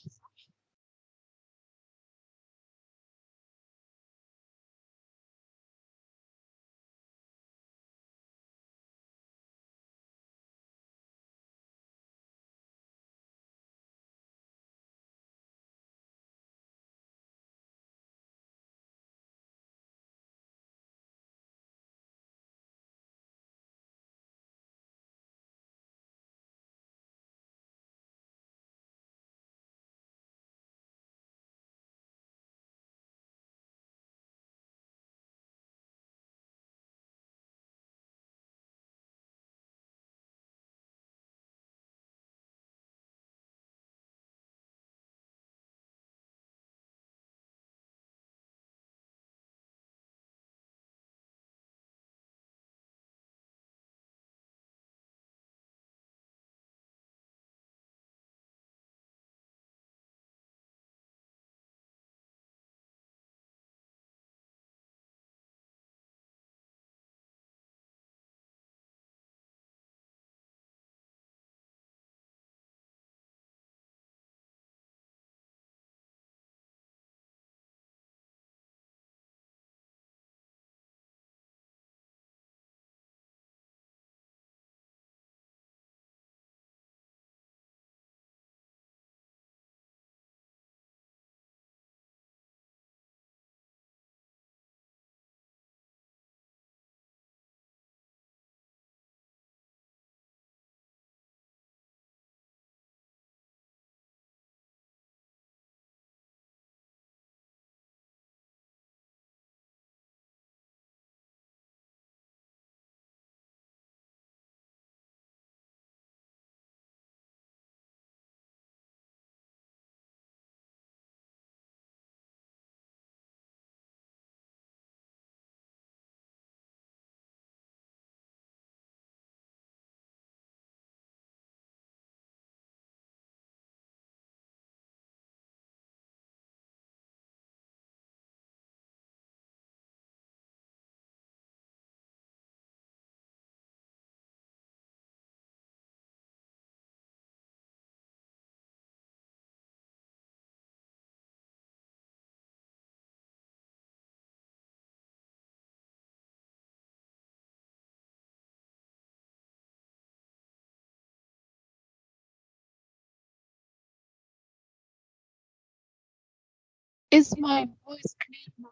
Is my voice clear now?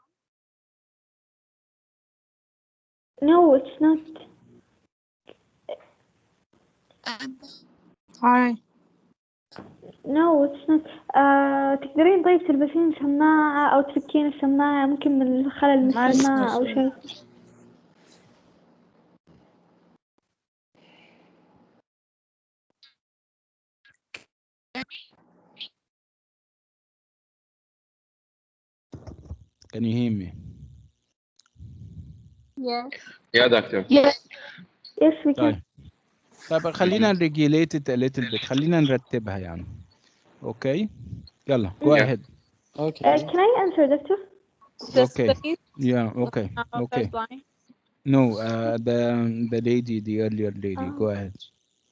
No, it's not. Hi. No, it's not. تقدرين طيب تلبسين سماعة أو تفكين السماعة، ممكن من الخلل من ما السماعة أو اسمع شيء. Can you hear me? Yes. Yeah, doctor. Yes, we can. طيب خلينا regulate it a little bit. خلينا نرتبها يعني. Okay. يلا go ahead. Okay. Can I answer, doctor? Okay. Yeah. Okay. Okay. No, the lady, the earlier lady. Go ahead.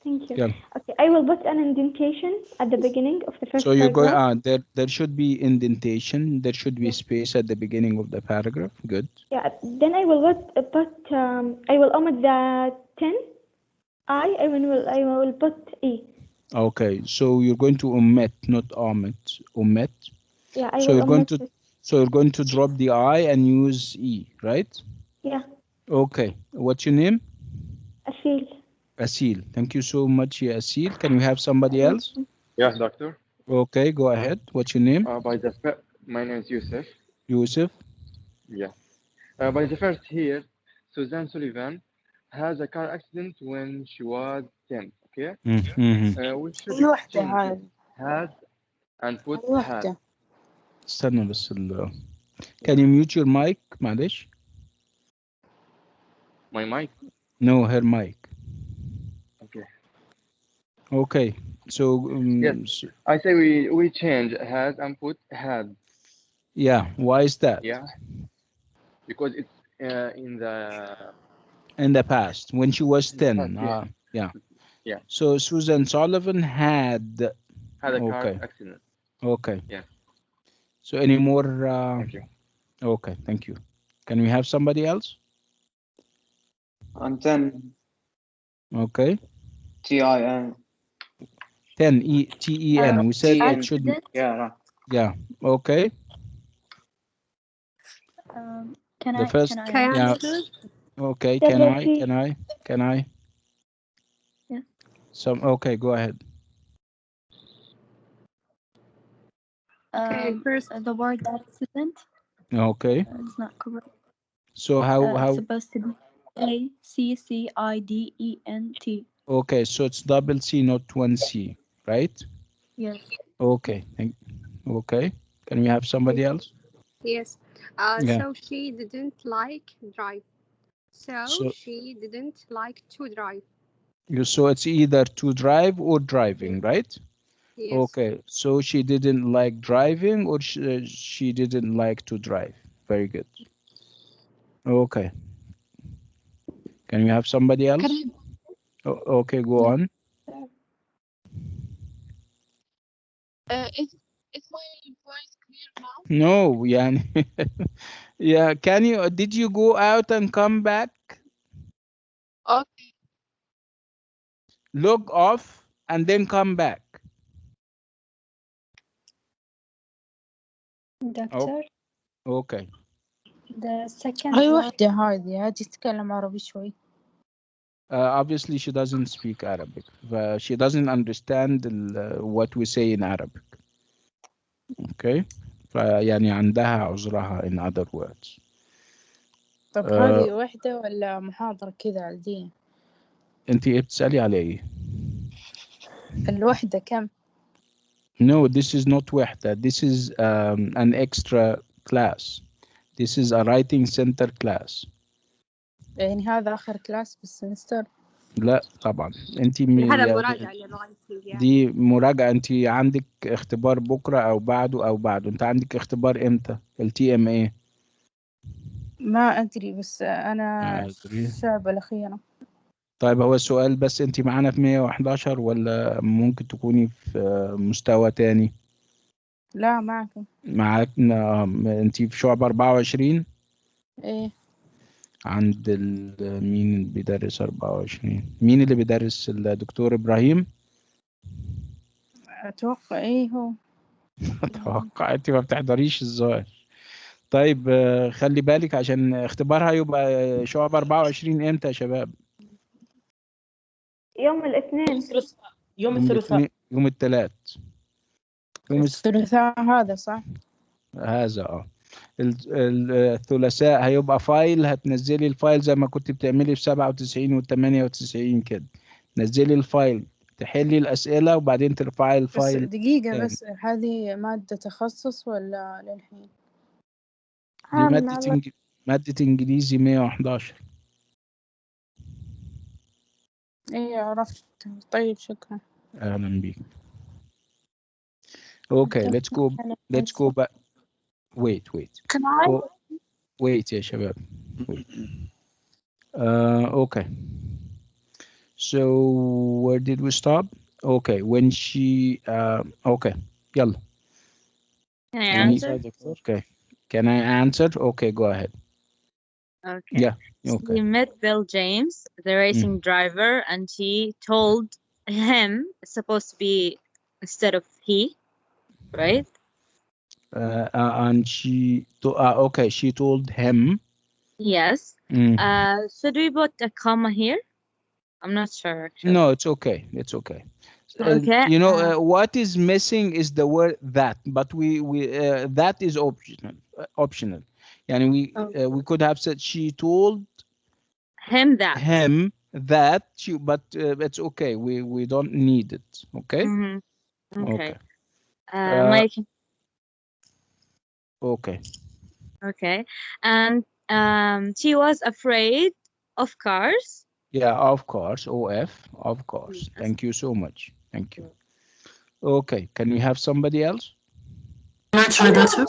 Thank you. Yeah. Okay, I will put an indentation at the beginning of the first So you're going. paragraph. There should be indentation. There should be space at the beginning of the paragraph. Good. Yeah. Then I will I will omit the 10. I will put E. Okay. So you're going to omit, not omit. Omit. Yeah, I So will you're going omit to. it. So you're going to drop the I and use E, right? Yeah. Okay. What's your name? Asil. Asil. Thank you so much, Asil. Can we have somebody else? Yes, doctor. Okay, go ahead. What's your name? My name is Yusuf. Yusuf. Yeah. By the first here, Suzanne Sullivan has a car accident when she was 10. Okay. We should change it. Has and put had. استنى بس Can you mute your mic معلش? My mic? No, her mic. Okay. Okay. So yes. I say we change has and put had. Yeah. Why is that? Yeah. Because it's in the past when she was 10. Past, yeah. Yeah. So Susan Sullivan had a car accident. Okay. Yeah. So any more? Thank you. Okay. Thank you. Can we have somebody else? And then. Okay. TIN. 10 TEN. We said it should. Yeah. Right. Yeah. Okay. Can the I? First, Can I? Yeah. Okay. Can I? Yeah. Okay. Go ahead. First, the word accident. Okay. It's not correct. So how? It's supposed to be ACCIDENT. Okay. So it's double C, not one C, right? Yes. Okay. Okay. Can we have somebody else? Yes. So she didn't like drive. So she didn't like to drive. So it's either to drive or driving, right? Yes. Okay. So she didn't like driving or she didn't like to drive. Very good. Okay. Can we have somebody else? Okay, go on. Is my voice clear now? No, yeah. Yeah, did you go out and come back? Okay. Log off and then come back. Doctor. Okay. The second هاي one. وحدة هذه تتكلم عربي شوي. Obviously she doesn't speak Arabic. She doesn't understand what we say in Arabic. Okay. يعني عندها عذرها in other words. طب هذه وحدة ولا محاضرة كذا عادية؟ انت بتسألي على ايه؟ الوحدة كم؟ No, this is not وحدة. This is an extra class. This is a writing center class. يعني هذا آخر كلاس بالسمستر؟ لا طبعا انت هذا مراجعة للرايتنج يعني. دي مراجعة. انت عندك اختبار بكرة او بعده. انت عندك اختبار امتى؟ الTMA. ما أدري بس أنا الشعب الأخيرة. طيب هو السؤال بس انت معانا في 111 ولا ممكن تكوني في مستوى تاني؟ لا معكم. معاكنا. انت في شعب 24؟ ايه. عند مين اللي بيدرس 24؟ مين اللي بيدرس؟ الدكتور إبراهيم؟ أتوقع ايه هو. اتوقع انت ما بتحضريش الظاهر. طيب خلي بالك عشان اختبارها يبقى شعب 24 امتى يا شباب؟ يوم الاثنين. يوم الثلاثاء. يوم الثلاث. يوم الثلاثاء هذا صح؟ هذا الثلاثاء هيبقى فايل، هتنزلي الفايل زي ما كنت بتعملي في 97 و 98 كده. نزلي الفايل، تحلي الأسئلة وبعدين ترفعي بس الفايل. دقيقة بس، هذه مادة تخصص ولا للحين؟ دي مادة إنجليزي 111. ايه عرفت. طيب شكرا. أهلا بيك. Okay, let's go back. Wait. Can I? Wait يا شباب. Wait. Okay. So where did we stop? Okay, when she okay. يلا. Can I answer? Okay. Can I answer? Okay, go ahead. Okay. Yeah. Okay. She met Bill James, the racing driver, and she told him, it's supposed to be instead of he, right? And she okay, she told him. Yes. Should we put a comma here? I'm not sure actually. No, it's okay. It's okay. Okay. You know what is missing is the word that, but we that is optional. Yani we could have said she told him that. But it's okay. We don't need it. Okay. Okay. Okay. Okay. Okay. And she was afraid of cars. Yeah, of course. Of course. Yes. Thank you so much. Thank you. Okay. Can we have somebody else? Can I try that, sir?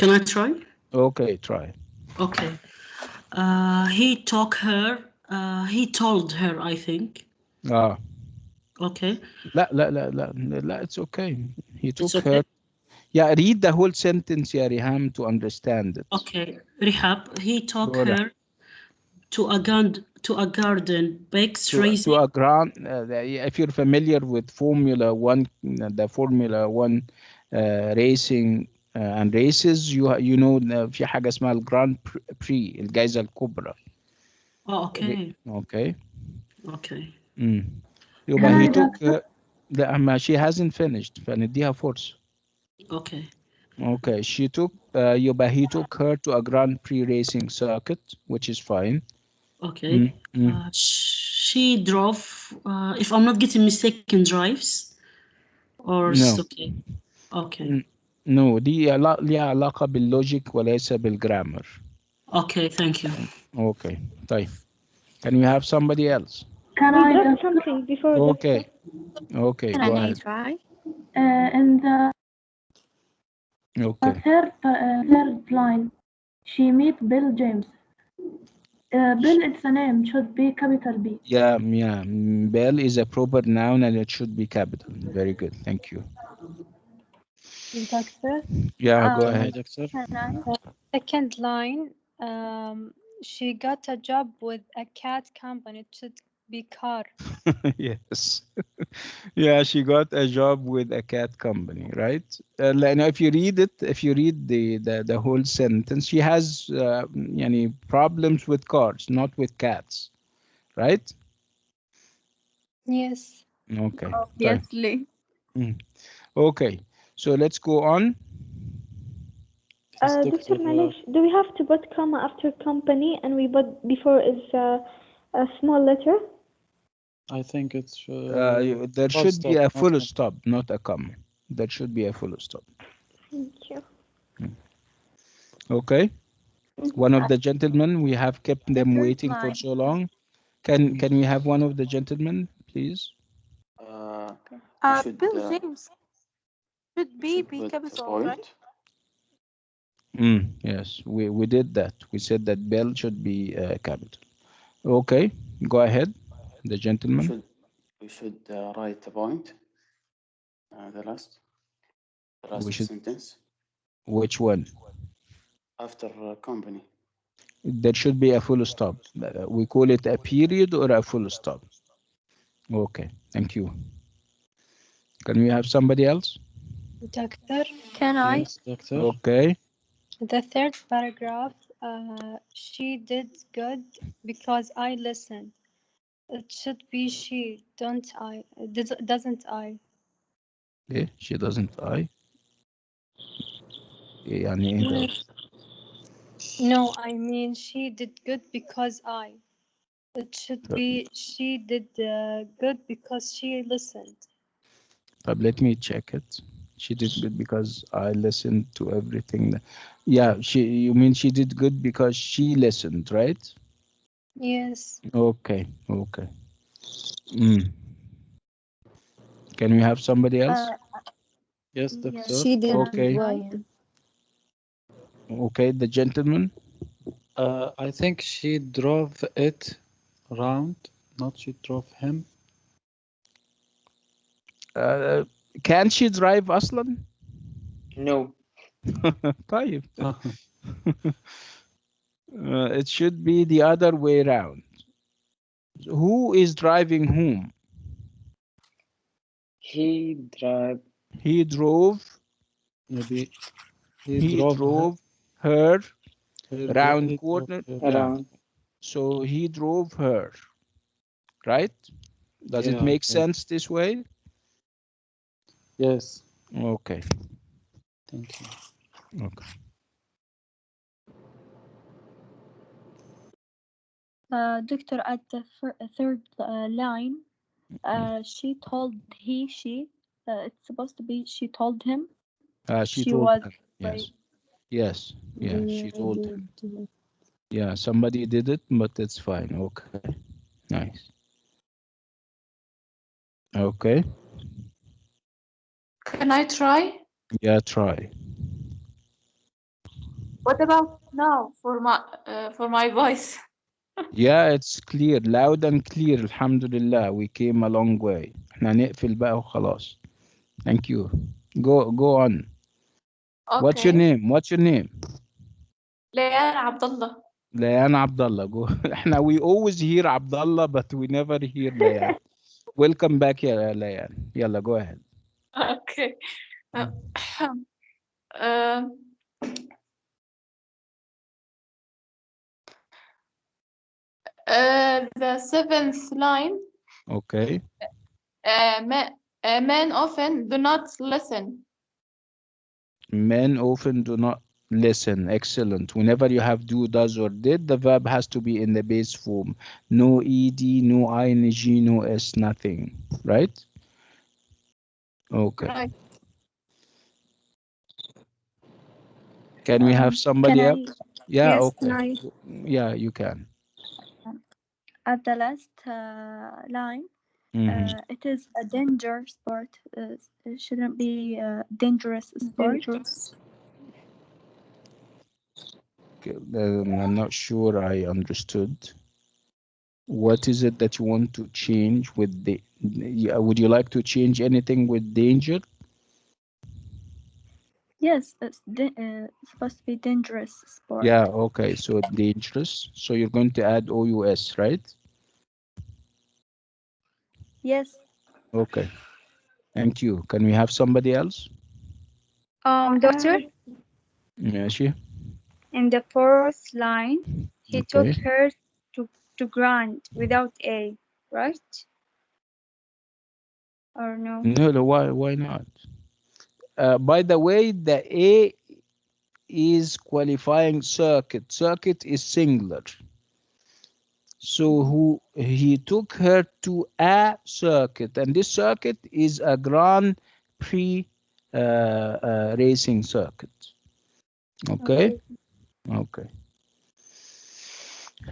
Can I try? Okay, try. Okay. He told her, I think. Okay. لا, it's okay. He took her. Yeah, read the whole sentence, yeah, Riham, to understand it. Okay. Rihab, he took her to a garden bikes racing. To a grand, if you're familiar with Formula One, the Formula One racing and races, you know في حاجة اسمها الجراند بري، الجائزة الكبرى. Okay. Okay. Okay. يبقى he took لا she hasn't finished فنديها فرصة. Okay. Okay, she took يبقى he took her to a Grand Prix racing circuit, which is fine. Okay. She drove, if I'm not getting mistaken, drives? Or No. Okay. Okay. No, دي ليها علاقة باللوجيك وليس بالجرامر. Okay, thank you. Okay, طيب. Can we have somebody else? Can I do something before Okay. Okay, go ahead. try? In the third line, she meet Bill James. Bill, it's a name, should be capital B. Yeah. Bell is a proper noun and it should be capital. Very good, thank you. Doctor? Yeah, go ahead. Second line, she got a job with a cat company. It should be car. Yes. Yeah, she got a job with a cat company, right? Now, if you read the whole sentence, she has problems with cars, not with cats, right? Yes. Okay. Obviously. Okay, so let's go on. Dr. Malish, do we have to put comma after company and we put before is a small letter? I think it's there should be a full stop, not a comma. There should be a full stop. Thank you. Okay. One of the gentlemen, we have kept them waiting for so long. Can we have one of the gentlemen, please? Bill James should be capital, right? Yes, we did that. We said that Bell should be capital. Okay, go ahead, the gentleman. We should write the point, the last sentence. Which one? After company. There should be a full stop. We call it a period or a full stop. Okay, thank you. Can we have somebody else? Doctor, can I? Yes, doctor. Okay. The third paragraph, she did good because I listened. It should be she, don't I? Doesn't I? Okay. She doesn't I. يعني إيه ده؟ No, I mean she did good because I. It should be she did good because she listened. Let me check it. She did good because I listened to everything. Yeah, you mean she did good because she listened, right? Yes. Okay, okay. Can we have somebody else? Yes, doctor. She did okay. well. Okay, the gentleman. I think she drove it around, not she drove him. Can she drive أصلا? No. طيب. It should be the other way around. Who is driving whom? He drove. He drove. Maybe He drove her round corner. Yeah. So he drove her. Right? Does it make sense this way? Yes. Okay. Thank you. Okay. Doctor, at the third line, she told he, she. It's supposed to be she told him. She told was him. right. Yes. Yeah, she told him. Yeah, somebody did it, but it's fine. Okay. Nice. Okay. Can I try? Yeah, try. What about now for my voice? Yeah, it's clear, loud and clear. Alhamdulillah, we came a long way. احنا نقفل بقى وخلاص. Thank you. Go on. Okay. What's your name? What's your name? Leanne Abdullah. Leanne Abdullah. Go. احنا we always hear Abdullah, but we never hear Leanne. Welcome back, يا Leanne. يلا, go ahead. Okay. The seventh line. Okay. Men often do not listen. Men often do not listen. Excellent. Whenever you have do, does, or did, the verb has to be in the base form. No ed, no ing, no s, nothing. Right? Okay. Right. Can we have somebody can else? Yeah, yes, okay. can I? Yeah, you can. At the last line, it is a danger sport. It shouldn't be a dangerous sport. Okay, I'm not sure I understood. What is it that you want to change with the? Would you like to change anything with danger? Yes, it's supposed to be dangerous sport. Yeah, okay. So dangerous. So you're going to add OUS, right? Yes. Okay. Thank you. Can we have somebody else? Doctor, ماشي. in the fourth line, he took Okay. her to Grand without A, right? Or no? No, why not? By the way, the A is qualifying circuit. Circuit is singular. So he took her to a circuit, and this circuit is a Grand Prix racing circuit. Okay? Okay.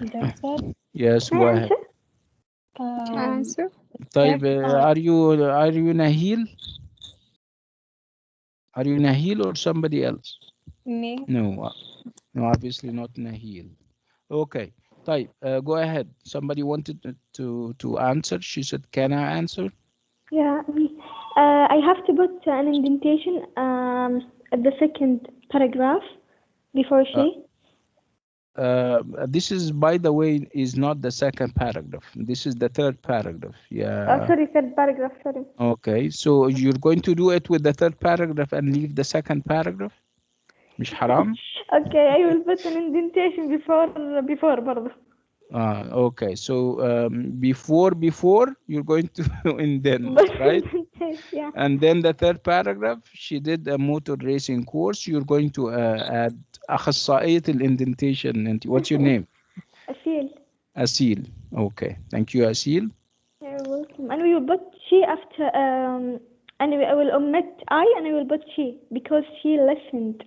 Doctor? Yes, go ahead. Can I answer? طيب, are you Nahil? Are you Nahil or somebody else? Me. No, obviously not Nahil. Okay. طيب, go ahead. Somebody wanted to answer. She said, "Can I answer?" Yeah. I have to put an indentation at the second paragraph before she. This is, by the way, is not the second paragraph. This is the third paragraph. Oh, Yeah. sorry, third paragraph, sorry. Okay, so you're going to do it with the third paragraph and leave the second paragraph? مش حرام? Okay, I will put an indentation before برضه. Okay, so before you're going to indent, right? Yeah. And then the third paragraph, she did a motor racing course. You're going to add أخصائية الإندنتيشن. And what's your name? Asil. Asil. Okay, thank you, Asil. You're welcome. And we will put she after and I will omit I and I will put she because she listened.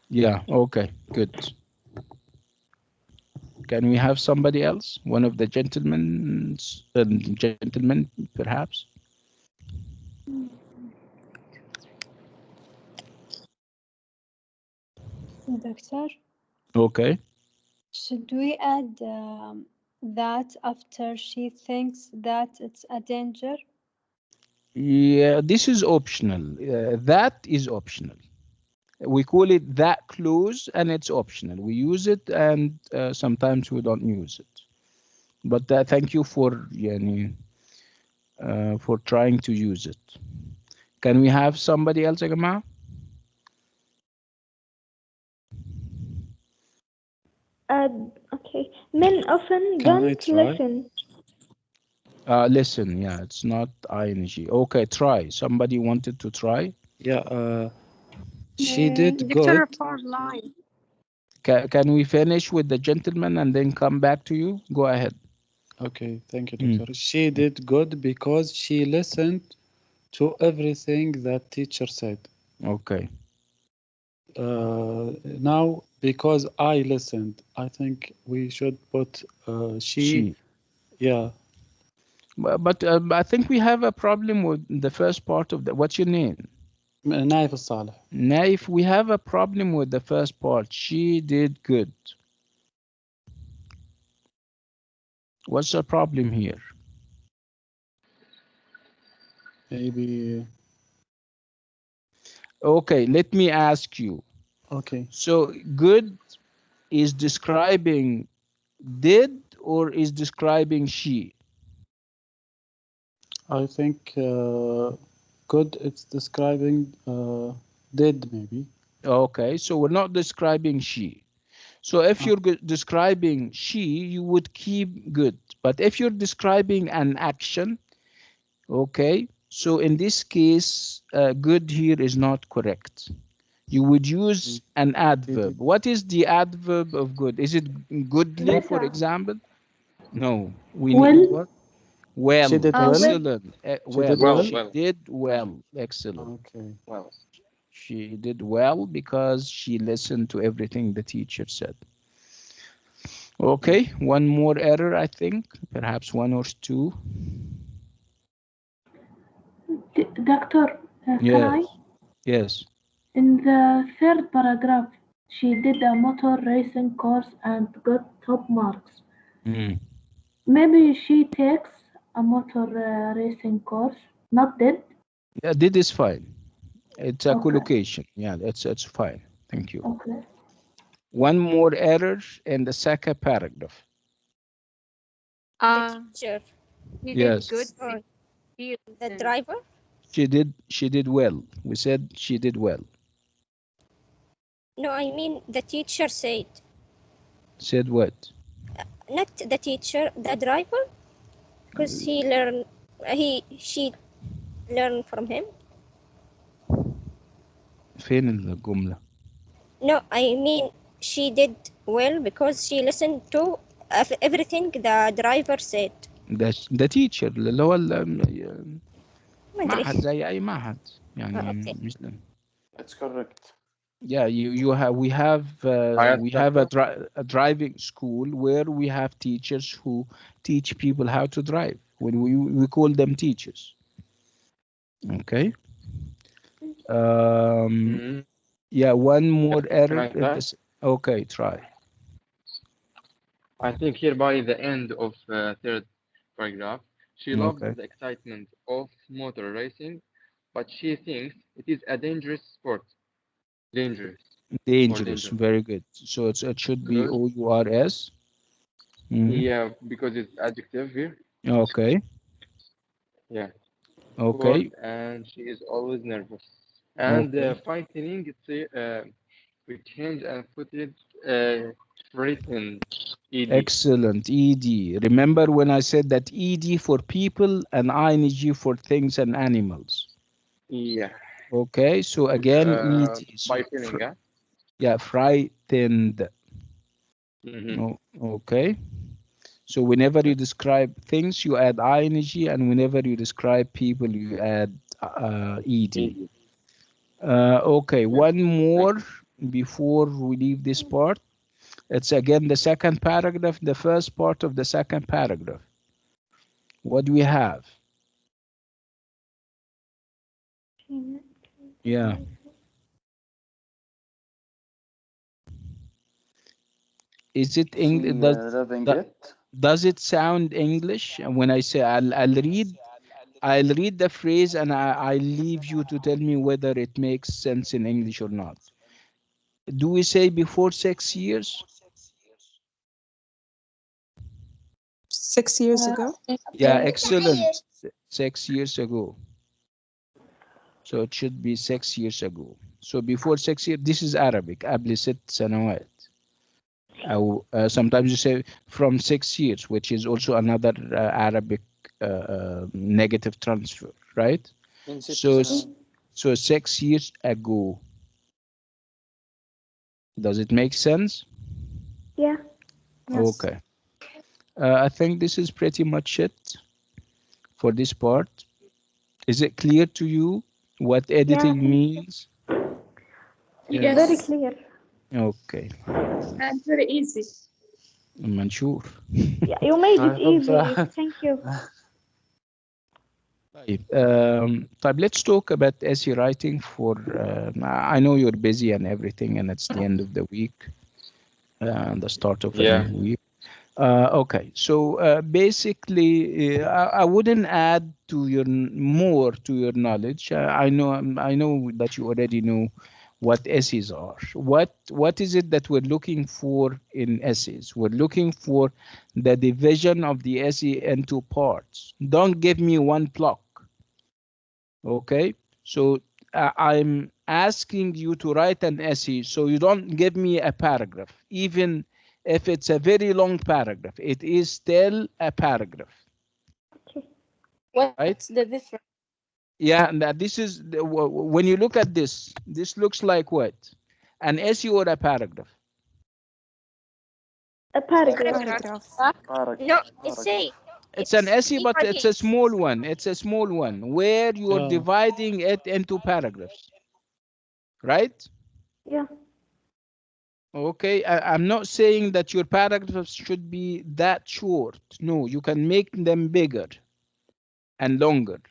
Yeah, okay, good. Can we have somebody else? One of the gentlemen, perhaps? Doctor, Okay. should we add that after she thinks that it's a danger? Yeah, this is optional. That is optional. We call it that clause, and it's optional. We use it, and sometimes we don't use it. But thank you for for trying to use it. Can we have somebody else, Agama? Okay. Men often Can I don't try? listen. Listen, yeah, it's not ing. Okay, try. Somebody wanted to try? Yeah, she did Dictionary good. for line. Can we finish with the gentleman and then come back to you? Go ahead. Okay, thank you, doctor. She did good because she listened to everything that teacher said. Okay. Now, because I listened, I think we should put she. Yeah. But I think we have a problem with the first part of the. What's your name? Naif Saleh. Naif, we have a problem with the first part. She did good. What's the problem here? Maybe. Okay, let me ask you. Okay. So good is describing did or is describing she? I think good it's describing did maybe. Okay, so we're not describing she. So if you're describing she, you would keep good. But if you're describing an action, okay, so in this case, good here is not correct. You would use an adverb. What is the adverb of good? Is it goodly, for example? No. We need what? Well. She did well. Excellent. She She did well. Excellent. Okay. Well. She did well because she listened to everything the teacher said. Okay, one more error, I think, perhaps one or two. Doctor, can I? Yes. In the third paragraph, she did a motor racing course and got top marks. Maybe she takes a motor racing course, not did. Yeah, did is fine. It's a collocation. Yeah, it's fine. Thank you. Okay. One more error in the second paragraph. The teacher. You Yes. did good. Or the driver. She did well. We said she did well. No, I mean the teacher said. Said what? Not the teacher, the driver, because she learned from him. فين الجملة؟ No, I mean she did well because she listened to everything the driver said. The teacher اللي هو ما أدري. معهد زي أي معهد يعني Okay. مش That's correct. Yeah, we have a driving school where we have teachers who teach people how to drive. When we call them teachers. Okay. Yeah, one more error. Okay, try. I think here by the end of third paragraph, she loves the excitement of motor racing, but she thinks it is a dangerous sport. Dangerous. Dangerous. Very good. So it should be OURS. Yeah, because it's adjective here. Okay. Yeah. Okay. Bored, and she is always nervous. And Okay. frightening, we change and put it frightened. ED. Excellent. ED. Remember when I said that ED for people and ING for things and animals? Yeah. Okay. So again, ED. Frightening, yeah? Yeah, frightened. Okay. So whenever you describe things, you add ing, and whenever you describe people, you add ed. Okay, one more before we leave this part. It's again the second paragraph, the first part of the second paragraph. What do we have? Yeah. Is it English? Does it sound English? And when I say I'll read the phrase and I leave you to tell me whether it makes sense in English or not. Do we say before 6 years? 6 years ago? Yeah, excellent. 6 years ago. So it should be 6 years ago. So before 6 years, this is Arabic. قبل 6 سنوات. أو sometimes you say from 6 years, which is also another Arabic negative transfer, right? So 6 years ago. Does it make sense? Yeah. Okay. I think this is pretty much it for this part. Is it clear to you what editing means? Yes. Very clear. Okay. And very easy. I'm sure. Yeah, you made it easy. Thank you. طيب, let's talk about essay writing for, I know you're busy and everything, and it's the end of the week, the start of a new week. Okay, so basically, I wouldn't add to your more to your knowledge. I know that you already know what essays are. What is it that we're looking for in essays? We're looking for the division of the essay into parts. Don't give me one block. Okay, so I'm asking you to write an essay, so you don't give me a paragraph, even if it's a very long paragraph. It is still a paragraph. Okay. What's the difference? Yeah, and this is when you look at this looks like what? An essay or a paragraph? A paragraph. No, essay. It's an essay, but it's a small one. It's a small one where you're dividing it into paragraphs, right? Yeah. Okay, I'm not saying that your paragraphs should be that short. No, you can make them bigger and longer.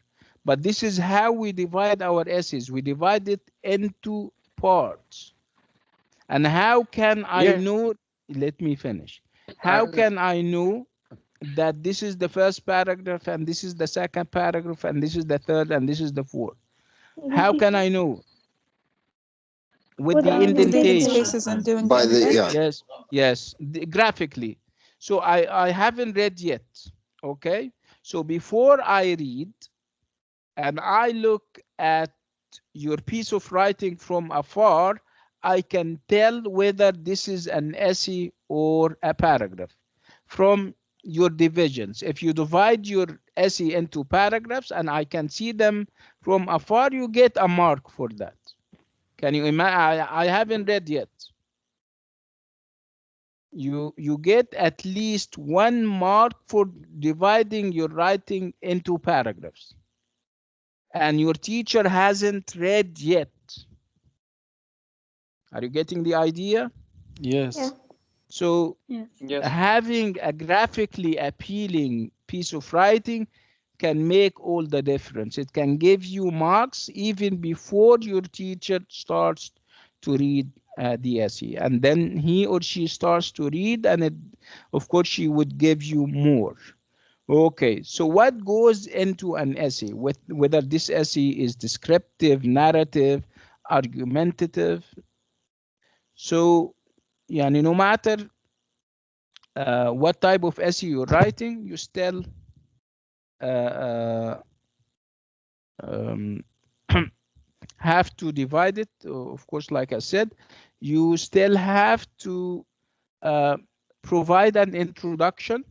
But this is how we divide our essays. We divide it into parts. And how can I know? Let me finish. How can I know that this is the first paragraph and this is the second paragraph and this is the third and this is the fourth? How can I know? With the indentation. By yes, graphically. So I haven't read yet. Okay, so before I read and I look at your piece of writing from afar, I can tell whether this is an essay or a paragraph from your divisions. If you divide your essay into paragraphs and I can see them from afar, you get a mark for that. Can you imagine? I haven't read yet. You get at least 1 mark for dividing your writing into paragraphs. And your teacher hasn't read yet. Are you getting the idea? Yes. Yeah. So having a graphically appealing piece of writing can make all the difference. It can give you marks even before your teacher starts to read the essay, and then he or she starts to read, and of course she would give you more. Okay, so what goes into an essay, whether this essay is descriptive, narrative, argumentative? So يعني no matter what type of essay you're writing, you still um, have to divide it. Of course, like I said, you still have to provide an introduction,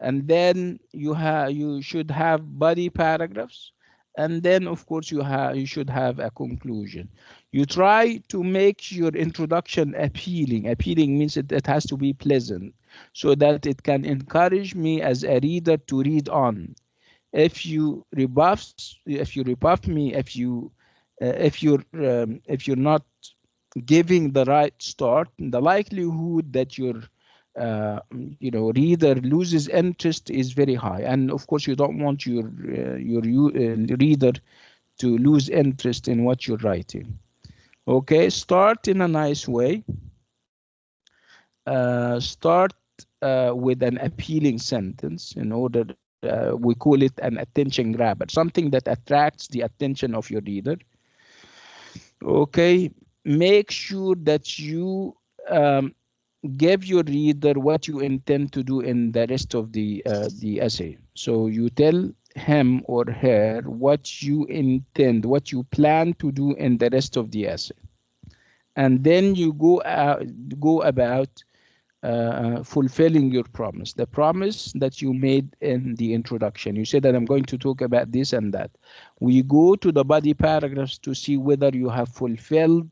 and then you should have body paragraphs, and then of course you should have a conclusion. You try to make your introduction appealing. Appealing means it has to be pleasant, so that it can encourage me as a reader to read on. If you rebuff me, if you're not giving the right start, the likelihood that your reader loses interest is very high. And of course, you don't want your reader to lose interest in what you're writing. Okay, start in a nice way. Start with an appealing sentence in order. We call it an attention grabber, something that attracts the attention of your reader. Okay, make sure that you give your reader what you intend to do in the rest of the essay. So you tell him or her what you intend, what you plan to do in the rest of the essay, and then you go about fulfilling your promise, the promise that you made in the introduction. You said that I'm going to talk about this and that. We go to the body paragraphs to see whether you have fulfilled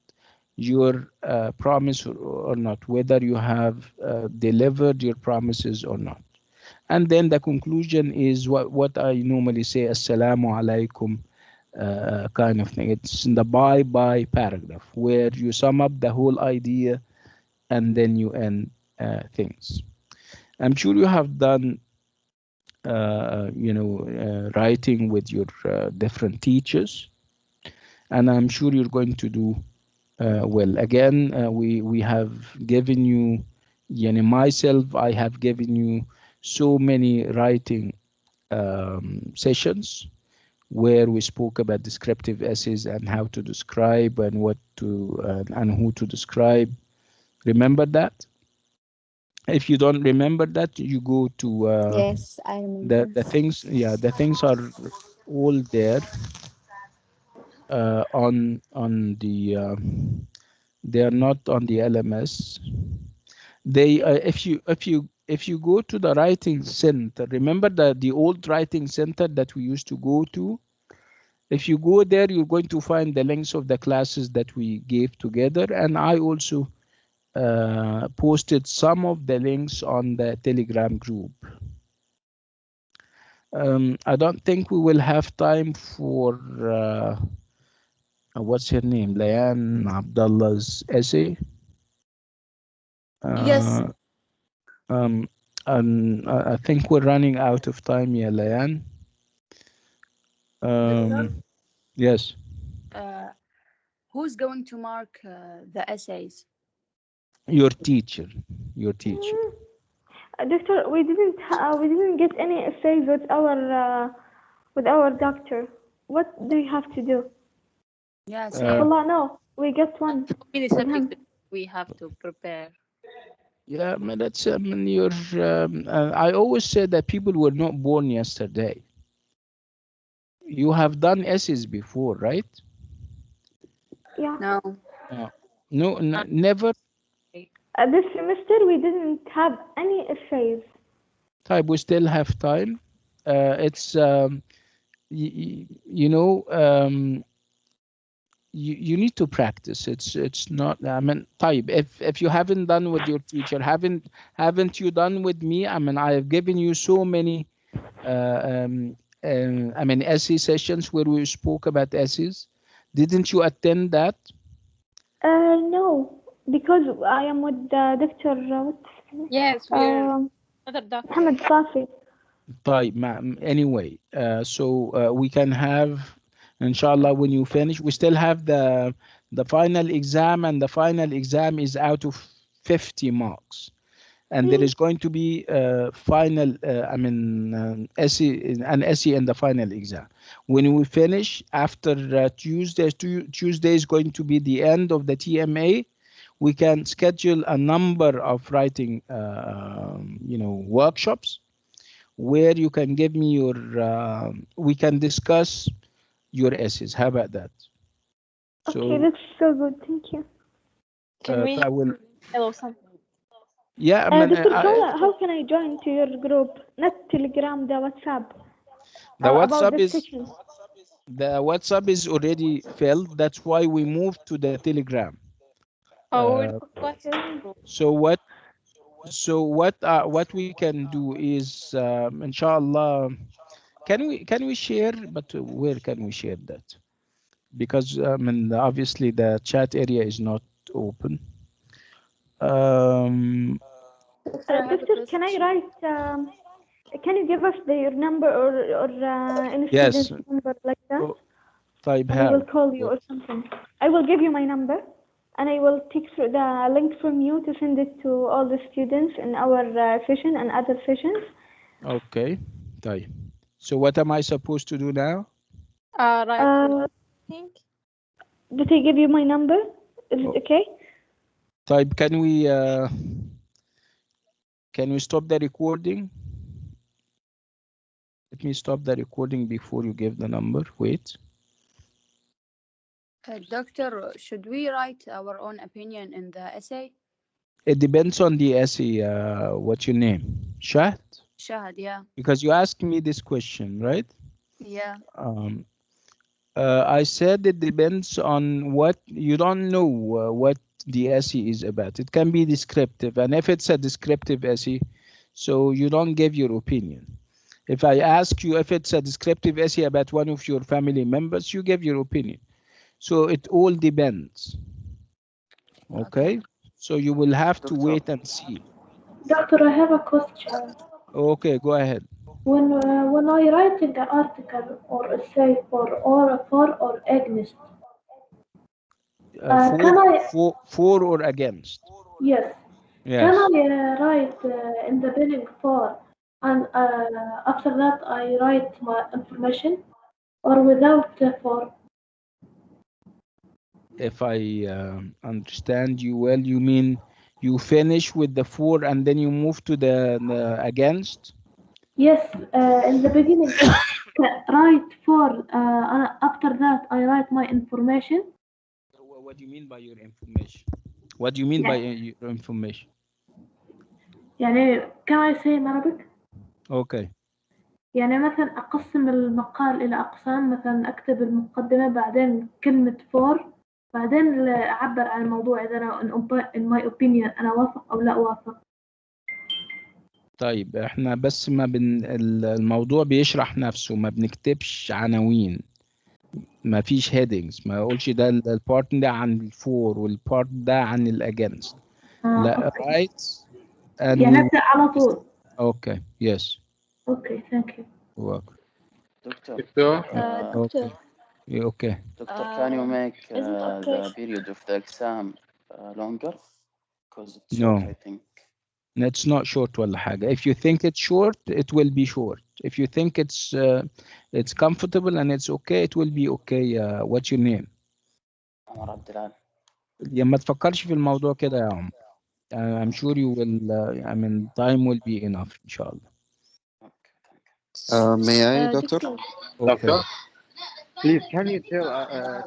your promise or not, whether you have delivered your promises or not. And then the conclusion is what I normally say, Assalamu alaikum, kind of thing. It's in the bye-bye paragraph where you sum up the whole idea and then you end things. I'm sure you have done writing with your different teachers, and I'm sure you're going to do well. Again, we have given you, myself, I have given you so many writing sessions where we spoke about descriptive essays and how to describe and what to and who to describe. Remember that? If you don't remember that, you go to yes, I remember. the things. Yeah, the things are all there on the. They are not on the LMS. They if you go to the writing center, remember the old writing center that we used to go to. If you go there, you're going to find the links of the classes that we gave together, and I also posted some of the links on the Telegram group. I don't think we will have time for what's her name, Layan Abdullah's essay. Yes. And I think we're running out of time, yeah, Layan. Yes. Who's going to mark the essays? Your teacher. Your teacher. Doctor, we didn't get any essays with our doctor. What do you have to do? Yeah, Allah, no, we get one. Many subjects we have to prepare. Yeah, man, that's your. I always say that people were not born yesterday. You have done essays before, right? Yeah. No, never. This semester we didn't have any essays. Type, we still have time. It's you need to practice. It's not. I mean, type. If you haven't done with your teacher, haven't you done with me? I mean, I have given you so many. I mean, essay sessions where we spoke about essays. Didn't you attend that? No, because I am with Dr. Yes, we're other doctor. Mohammed Safi. Type, anyway, so we can have, inshallah, when you finish, we still have the final exam, and the final exam is out of 50 marks. And there is going to be final, an essay in the final exam. When we finish after Tuesday is going to be the end of the TMA. we can schedule a number of writing, workshops where you can give me your, we can discuss your essays. How about that? Okay, that's so good. Thank you. Can we I will. or something? Yeah, I mean, Dr. how can I join to your group? Not Telegram, the WhatsApp. the About WhatsApp the is session. the WhatsApp is already filled. That's why we moved to the Telegram. So what we can do is, inshallah, can we share? But where can we share that? Because obviously the chat area is not open. Doctor, can I write? Can you give us your number or any Yes. student's number like that? طيب, and I will call you or something. I will give you my number, and I will take the link from you to send it to all the students in our session and other sessions. Okay. طيب. So what am I supposed to do now? Right. Think. Did I give you my number? Is it okay? طيب, can we stop the recording? Let me stop the recording before you give the number. Wait. Doctor, should we write our own opinion in the essay? It depends on the essay. What's your name? Shahd? Shahad, yeah. Because you asked me this question, right? Yeah. I said it depends on what you don't know what the essay is about. It can be descriptive, and if it's a descriptive essay, so you don't give your opinion. If I ask you if it's a descriptive essay about one of your family members, you give your opinion. So it all depends. Okay? So you will have to wait and see. Doctor, I have a question. Okay, go ahead. When I writing an article or essay for or against, for or against? Yes. Yes. Can I write in the beginning for, and after that I write my information, or without for? If I understand you well, you mean you finish with the for and then you move to the against? Yes, in the beginning, write for, after that I write my information. What do you mean by your information? What do you mean by your information? يعني can I say in Arabic? Okay. يعني مثلا أقسم المقال إلى أقسام، مثلا أكتب المقدمة بعدين كلمة for، بعدين أعبر عن الموضوع إذا أنا in my opinion أنا وافق أو لا وافق. طيب احنا بس ما الموضوع بيشرح نفسه، ما بنكتبش عناوين، ما فيش headings، ما اقولش ده البارت ده عن الفور والبارت ده عن الاجينست. لا right and يعني أبدأ على طول. Okay, yes. Okay, thank you. You're welcome. Doctor. Okay. Yeah, okay. Doctor, can you make is it okay? the period of the exam longer? Because it's No. short, I think. It's not short ولا حاجة. If you think it's short, it will be short. If you think it's comfortable and it's okay, it will be okay. What's your name? عمر عبد العال. يا ما تفكرش في الموضوع كده يا عمر. I'm sure you will. I mean, time will be enough, inshallah. May I, Doctor? Okay. Doctor, please, can you tell us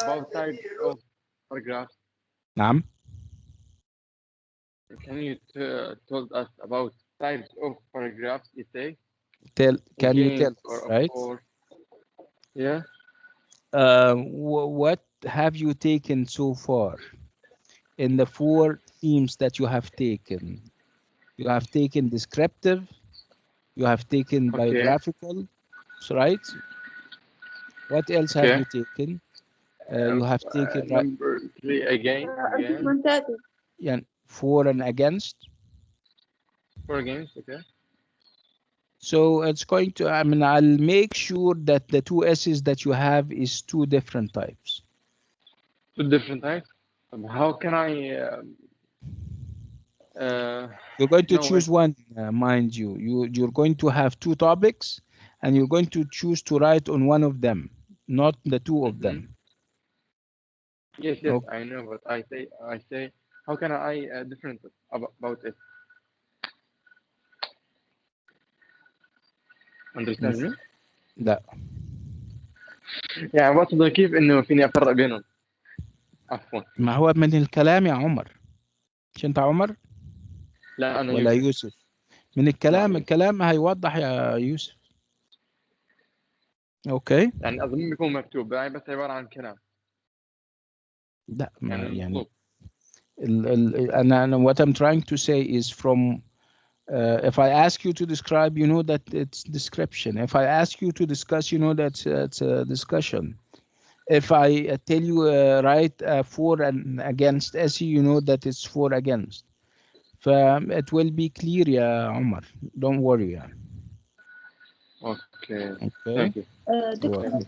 about types of paragraphs? نعم. Can you tell us about types of paragraphs, essay? Can you tell us, right? Yeah. What have you taken so far in the 4 themes that you have taken? You have taken descriptive, you have taken biographical, right? What else have you taken? You have taken number 3 again. Yeah, for and against. For against, okay. So it's going to, I mean, I'll make sure that the 2 essays that you have is 2 different types. 2 different types? How can I you're going to choose one, mind you. You're going to have 2 topics, and you're going to choose to write on one of them, not the 2 of them. Yes, yes, I know, but I say, how can I different about it? Understand me? لا يعني بقصد كيف إنه فيني أفرق بينهم. عفوا. ما هو من الكلام يا عمر. مش انت عمر لا أنا ولا يوسف. يوسف؟ من الكلام هيوضح يا يوسف. اوكي. يعني أظن بيكون مكتوب يعني بس عبارة عن كلام. لا ما يعني يعني أنا what I'm trying to say is from if I ask you to describe, you know that it's description. If I ask you to discuss, you know that it's a discussion. If I tell you write for and against essay, you know that it's for against. It will be clear يا عمر. Don't worry يعني. Okay. Okay. Thank you. دكتور.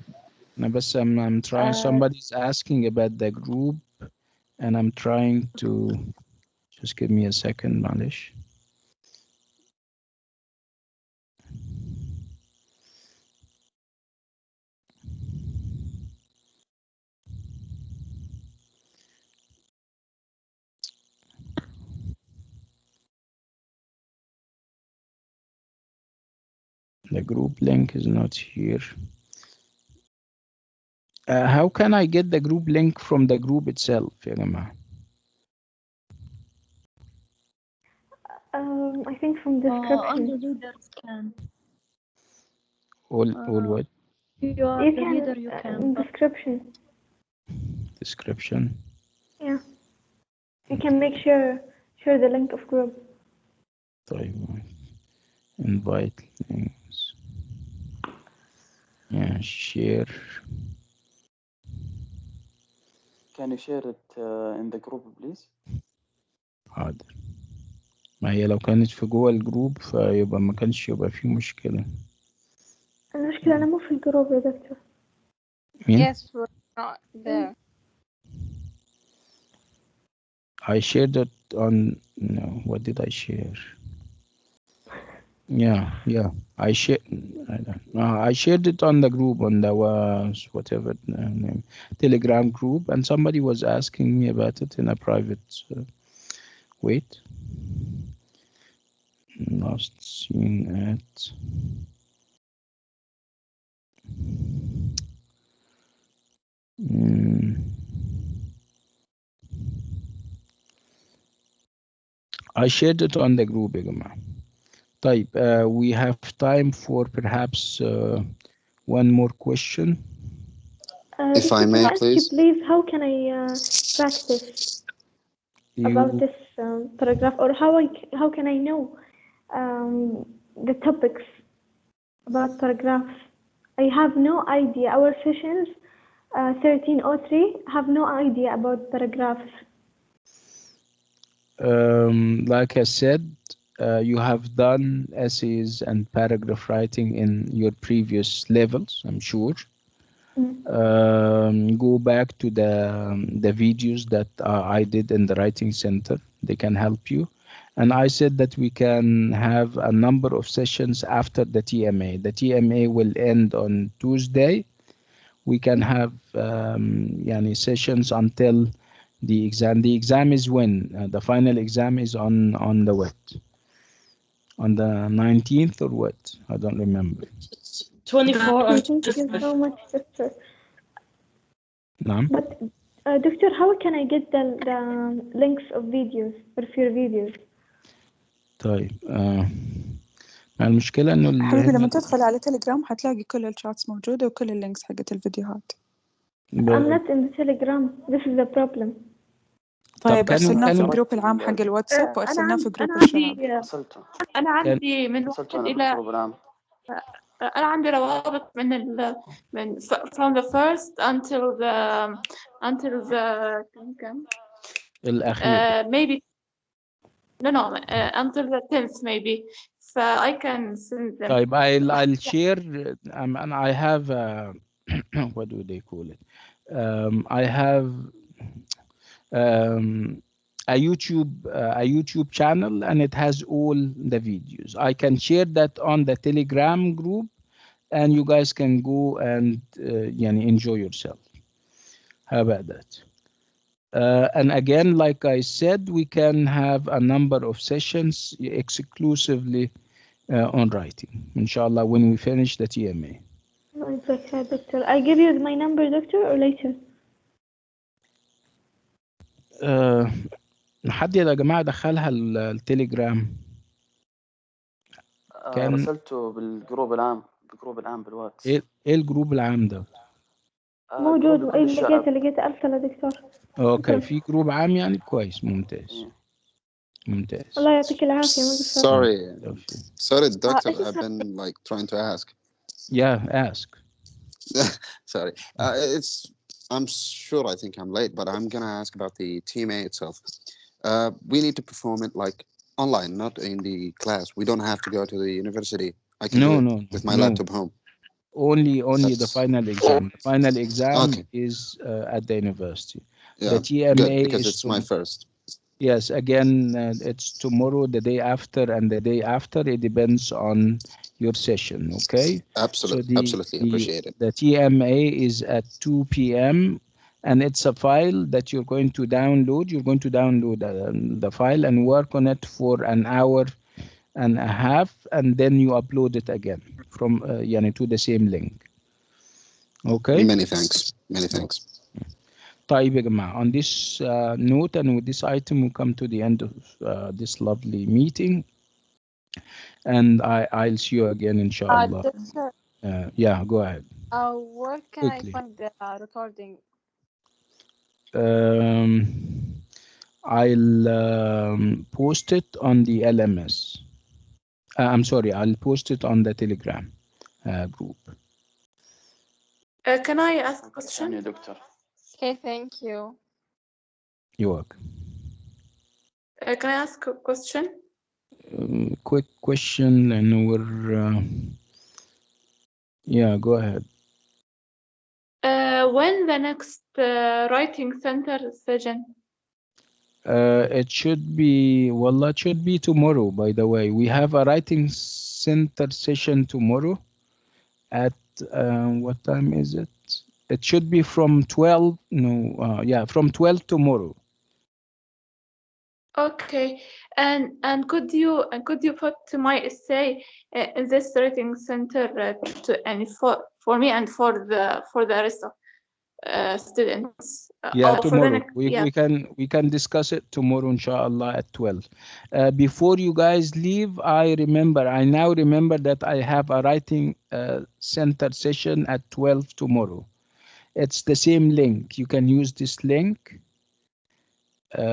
بس I'm trying. Somebody's asking about the group, and I'm trying to just give me a second, معلش. The group link is not here. How can I get the group link from the group itself يا جماعة؟ I think from description. All the readers can. All what? You are You the can reader, you can. description. Description. Yeah. You can make share the link of group. طيب. Invite links. Yeah, share. Can you share it in the group, please? حاضر. ما هي لو كانت في جوه الجروب فيبقى ما كانش يبقى فيه مشكلة. المشكلة أنا مو في الجروب يا دكتور. مين؟ Yes, we're not there. I shared it on, no, what did I share? Yeah, I shared it on the group, on the whatever name, Telegram group, and somebody was asking me about it in a private. Wait. Last seen at. I shared it on the group يا جماعة. طيب, we have time for perhaps one more question. If I may, please, how can I practice about this paragraph, or how can I know the topics about paragraphs? I have no idea. Our sessions 1303 have no idea about paragraphs. Like I said, you have done essays and paragraph writing in your previous levels, I'm sure. Go back to the videos that I did in the writing center. They can help you. And I said that we can have a number of sessions after the TMA. The TMA will end on Tuesday. We can have yani sessions until the exam. The exam is when? The final exam is on the what? On the 19th or what? I don't remember. 24 and Thank you so much, Doctor. نعم. But Doctor, how can I get the links of videos or your videos? طيب المشكلة إنه حبيبي لما تدخل على تليجرام حتلاقي كل الشاتس موجودة وكل اللينكس حقت الفيديوهات. I'm not in the Telegram. This is the problem. طيب أرسلناه في الجروب العام حق الواتساب وأرسلناه في جروب الشباب. أنا عندي من واحد إلى أنا عندي روابط من from the first until the الأخير. maybe no until the 10th maybe, so I can send them. طيب I'll share and I have what do they call it? I have a YouTube channel, and it has all the videos. I can share that on the Telegram group, and you guys can go and enjoy yourself. How about that? And again, like I said, we can have a number of sessions exclusively on writing, inshallah, when we finish the TMA. No, it's okay, doctor. I give you my number, doctor, or later? حد يا جماعة دخلها التليجرام. كان رسلته بالجروب العام بالواتس. ايه الجروب العام ده؟ موجود. لقيت ارسله دكتور. اوكي، في جروب عام يعني، كويس، ممتاز. ممتاز. الله يعطيك العافية. Sorry, doctor. I've been like trying to ask. Yeah, ask. Sorry. I'm sure I think I'm late, but I'm gonna ask about the TMA itself. We need to perform it like online, not in the class. We don't have to go to the university. I can do it with my laptop home. Only the final exam. The final exam is at the university. Yeah, the TMA good, because it's my first. Yes, again, it's tomorrow, the day after, and the day after. It depends on your session, okay? Absolutely, absolutely appreciate it. The TMA is at 2 p.m. and it's a file that you're going to download. You're going to download the file and work on it for an hour and a half, and then you upload it again from to the same link. Okay? Many thanks. Many thanks. طيب يا جماعة, on this note and with this item, we come to the end of this lovely meeting, and I'll see you again, inshallah. Yeah, go ahead. Where can Quickly. I find the recording? I'll post it on the LMS. I'm sorry, I'll post it on the Telegram group. Can I ask a question? Okay, thank you. You're welcome. Can I ask a question? Quick question, and we're yeah, go ahead. When the next writing center session? It should be, well, it should be tomorrow, by the way. We have a writing center session tomorrow at what time is it? It should be from 12, from 12 tomorrow. Okay, and could you put my essay in this writing center for me and for the rest of students? Yeah, tomorrow. We can discuss it tomorrow, inshallah, at 12. Before you guys leave, I now remember that I have a writing center session at 12 tomorrow. It's the same link. You can use this link. We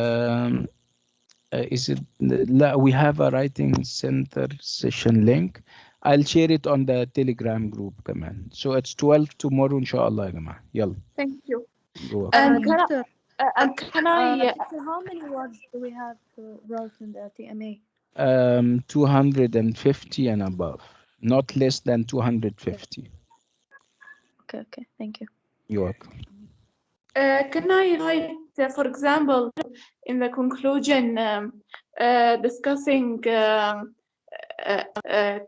have a writing center session link. I'll share it on the Telegram group command. So it's 12 tomorrow, inshallah, jama'a. Yalla. Thank you. And Doctor, can I? How many words do we have to write in the TMA? 250 and above, not less than 250. Okay, thank you. You're welcome. Can I write, for example, in the conclusion, discussing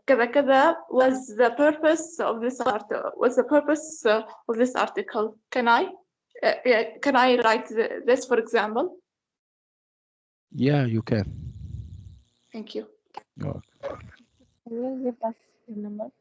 كذا was the purpose of this article? Can I? Can I write this, for example? Yeah, you can. Thank you. You're welcome. Will you give us your number?